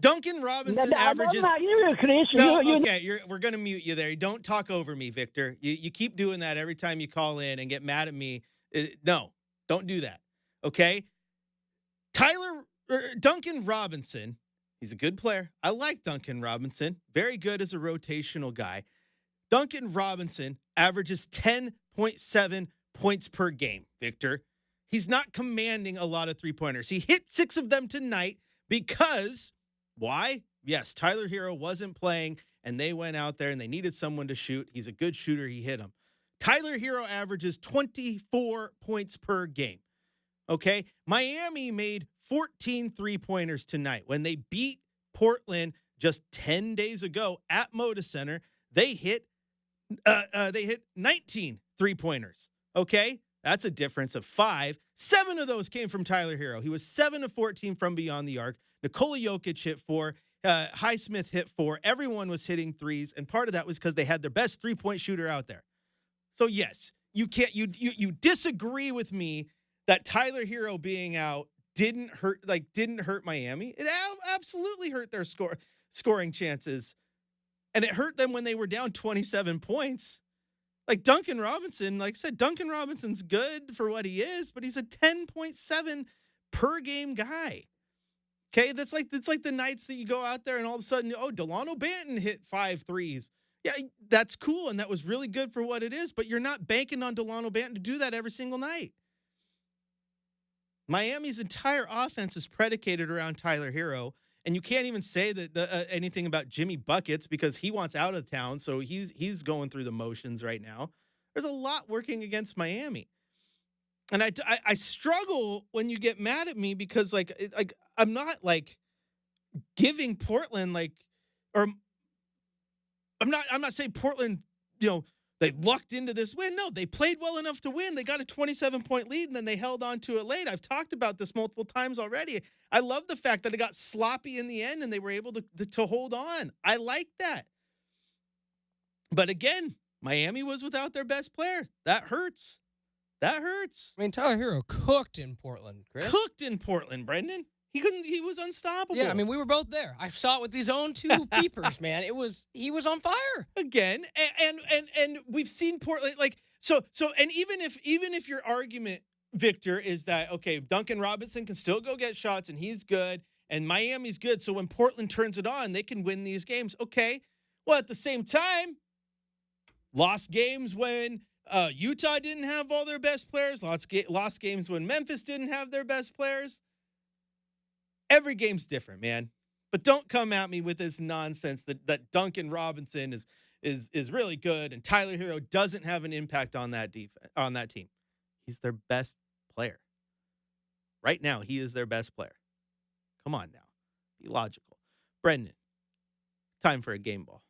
A: Duncan Robinson averages.
H: I'm not you, Chris.
A: No, okay, we're gonna mute you there. Don't talk over me, Victor. You keep doing that every time you call in and get mad at me. No, don't do that. Okay, Duncan Robinson. He's a good player. I like Duncan Robinson. Very good as a rotational guy. Duncan Robinson averages 10.7 points per game, Victor. He's not commanding a lot of three-pointers. He hit 6 of them tonight because, why? Yes, Tyler Hero wasn't playing, and they went out there, and they needed someone to shoot. He's a good shooter. He hit them. Tyler Hero averages 24 points per game. Okay? Miami made 14 three-pointers tonight. When they beat Portland just 10 days ago at Moda Center, they hit 19 three-pointers. Okay? That's a difference of 5. 7 of those came from Tyler Hero. He was 7 of 14 from beyond the arc. Nikola Jokic hit 4. Highsmith hit 4. Everyone was hitting threes, and part of that was because they had their best three-point shooter out there. So yes, you disagree with me that Tyler Hero being out didn't hurt Miami. It absolutely hurt their scoring chances, and it hurt them when they were down 27 points. Like Duncan Robinson, like I said, Duncan Robinson's good for what he is, but he's a 10.7 per game guy. Okay, that's like the nights that you go out there and all of a sudden, Delano Banton hit 5 threes. Yeah, that's cool, and that was really good for what it is, but you're not banking on Delano Banton to do that every single night. Miami's entire offense is predicated around Tyler Hero, and you can't even say that anything about Jimmy Buckets because he wants out of town, so he's going through the motions right now. There's a lot working against Miami, and I struggle when you get mad at me because like I'm not like giving Portland or I'm not saying Portland they lucked into this win. No, they played well enough to win. They got a 27-point lead, and then they held on to it late. I've talked about this multiple times already. I love the fact that it got sloppy in the end, and they were able to hold on. I like that. But again, Miami was without their best player. That hurts. That hurts.
B: I mean, Tyler Hero cooked in Portland, Chris.
A: Cooked in Portland, Brenden. He was unstoppable.
B: Yeah, I mean, we were both there. I saw it with his own 2 peepers, man. He was on fire.
A: Again, and we've seen Portland and even if your argument, Victor, is that okay, Duncan Robinson can still go get shots and he's good and Miami's good, so when Portland turns it on, they can win these games. Okay. Well, at the same time, lost games when Utah didn't have all their best players, lost games when Memphis didn't have their best players. Every game's different, man. But don't come at me with this nonsense that Duncan Robinson is really good and Tyler Hero doesn't have an impact on that team. He's their best player. Right now, he is their best player. Come on now. Be logical. Brenden, time for a game ball.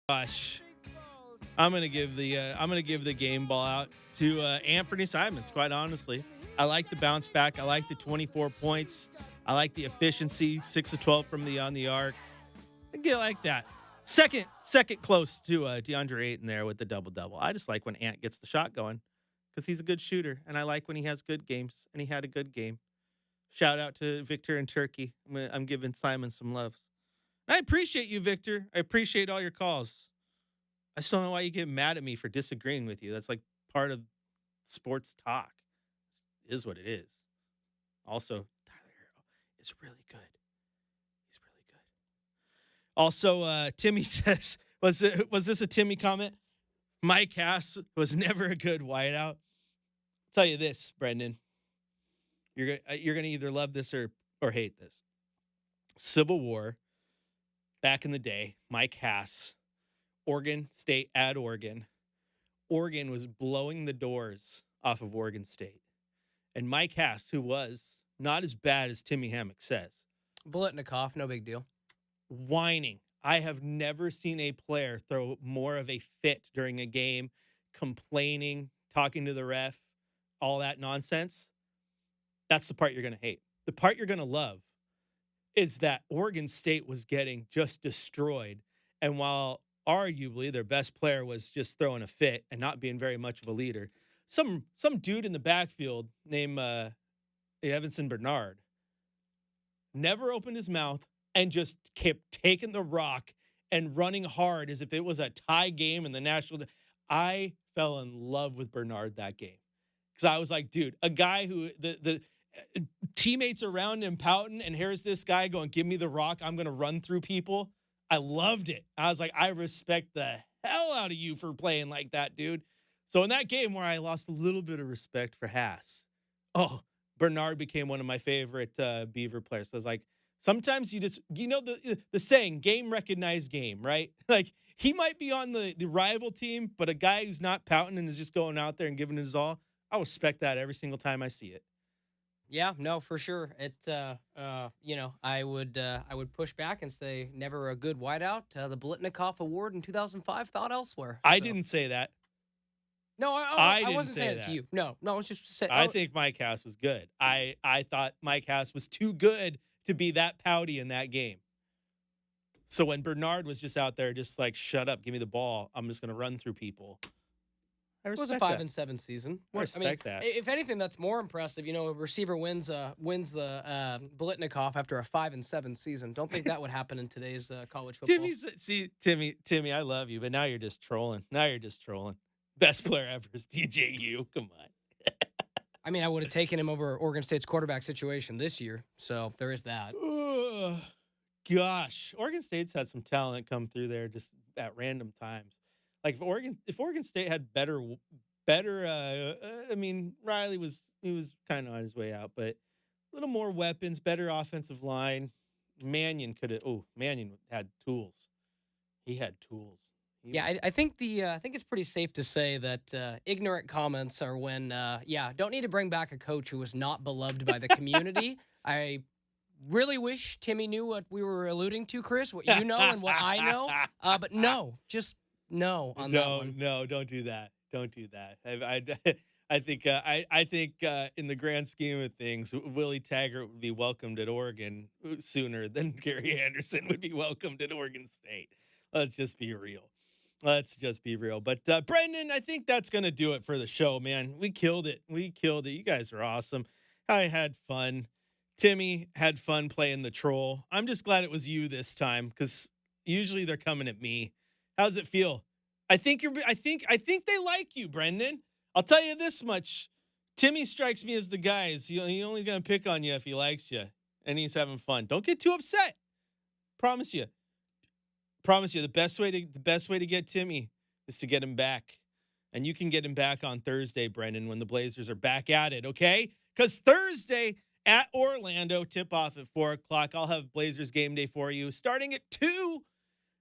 A: Gosh, I'm gonna give the game ball out to Anthony Simons. Quite honestly, I like the bounce back. I like the 24 points. I like the efficiency. 6 of 12 from on the arc. I get like that. Second close to DeAndre Ayton there with the double. I just like when Ant gets the shot going because he's a good shooter, and I like when he has good games, and he had a good game. Shout out to Victor in Turkey. I'm giving Simon some love. I appreciate you, Victor. I appreciate all your calls. I just don't know why you get mad at me for disagreeing with you. That's like part of sports talk. It is what it is. Also, Tyler Hero is really good. He's really good. Also, Timmy says, was this a Timmy comment? Mike Hass was never a good wideout. I'll tell you this, Brenden. You're gonna either love this or hate this. Civil War. Back in the day, Mike Hass, Oregon State at Oregon. Oregon was blowing the doors off of Oregon State. And Mike Hass, who was not as bad as Timmy Hammock says,
B: Blitnikoff, no big deal.
A: Whining. I have never seen a player throw more of a fit during a game, complaining, talking to the ref, all that nonsense. That's the part you're going to hate. The part you're going to love is that Oregon State was getting just destroyed. And while arguably their best player was just throwing a fit and not being very much of a leader, some dude in the backfield named Evanson Bernard never opened his mouth and just kept taking the rock and running hard as if it was a tie game in the national. I fell in love with Bernard that game because I was like, dude, a guy who the teammates around him pouting, and here's this guy going, give me the rock. I'm going to run through people. I loved it. I was like, I respect the hell out of you for playing like that, dude. So in that game where I lost a little bit of respect for Haas, Bernard became one of my favorite Beaver players. So I was like, sometimes you just, the saying, game recognized game, right? Like he might be on the rival team, but a guy who's not pouting and is just going out there and giving his all, I respect that every single time I see it.
B: Yeah, no, for sure. I would push back and say never a good whiteout. The Blitnikoff Award in 2005 thought elsewhere.
A: I didn't say that.
B: No, I wasn't saying it to you. No, I was just saying.
A: I think Mike Haas was good. I thought Mike Haas was too good to be that pouty in that game. So when Bernard was just out there, just like, shut up, give me the ball, I'm just going to run through people.
B: It was a 5-7 season.
A: I respect that.
B: If anything, that's more impressive. A receiver wins the Blitnikoff after a 5-7 season. Don't think that would happen in today's college football.
A: Timmy, I love you, but now you're just trolling. Best player ever is DJU. Come on.
B: I would have taken him over Oregon State's quarterback situation this year. So there is that.
A: Gosh, Oregon State's had some talent come through there just at random times. Like if Oregon State had better, Riley was kind of on his way out, but a little more weapons, better offensive line. Mannion had tools. He had tools.
B: I think it's pretty safe to say that ignorant comments are when don't need to bring back a coach who was not beloved by the community. I really wish Timmy knew what we were alluding to, Chris, what you know and what I know. But no, just no on that one.
A: No, don't do that. Don't do that. I think in the grand scheme of things, Willie Taggart would be welcomed at Oregon sooner than Gary Anderson would be welcomed at Oregon State. Let's just be real. But Brenden, I think that's going to do it for the show, man. We killed it. You guys are awesome. I had fun. Timmy had fun playing the troll. I'm just glad it was you this time because usually they're coming at me. How's it feel? I think they like you, Brenden. I'll tell you this much. Timmy strikes me as the guy. He's only going to pick on you if he likes you and he's having fun. Don't get too upset. Promise you. The best way to get Timmy is to get him back. And you can get him back on Thursday, Brenden, when the Blazers are back at it, okay? Because Thursday at Orlando, tip-off at 4 o'clock. I'll have Blazers game day for you starting at 2.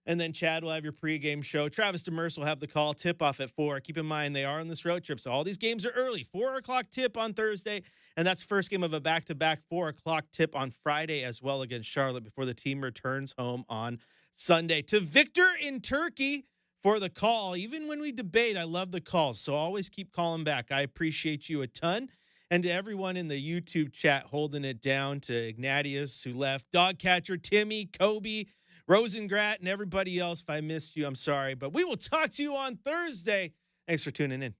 A: And then Chad will have your pregame show. Travis Demers will have the call, tip-off at 4. Keep in mind, they are on this road trip, so all these games are early. 4 o'clock tip on Thursday, and that's first game of a back-to-back 4 o'clock tip on Friday as well against Charlotte before the team returns home on Sunday. To Victor in Turkey for the call. Even when we debate, I love the calls, so always keep calling back. I appreciate you a ton. And to everyone in the YouTube chat holding it down, to Ignatius who left, Dogcatcher, Timmy, Kobe, Rosengrat, and everybody else. If I missed you, I'm sorry. But we will talk to you on Thursday. Thanks for tuning in.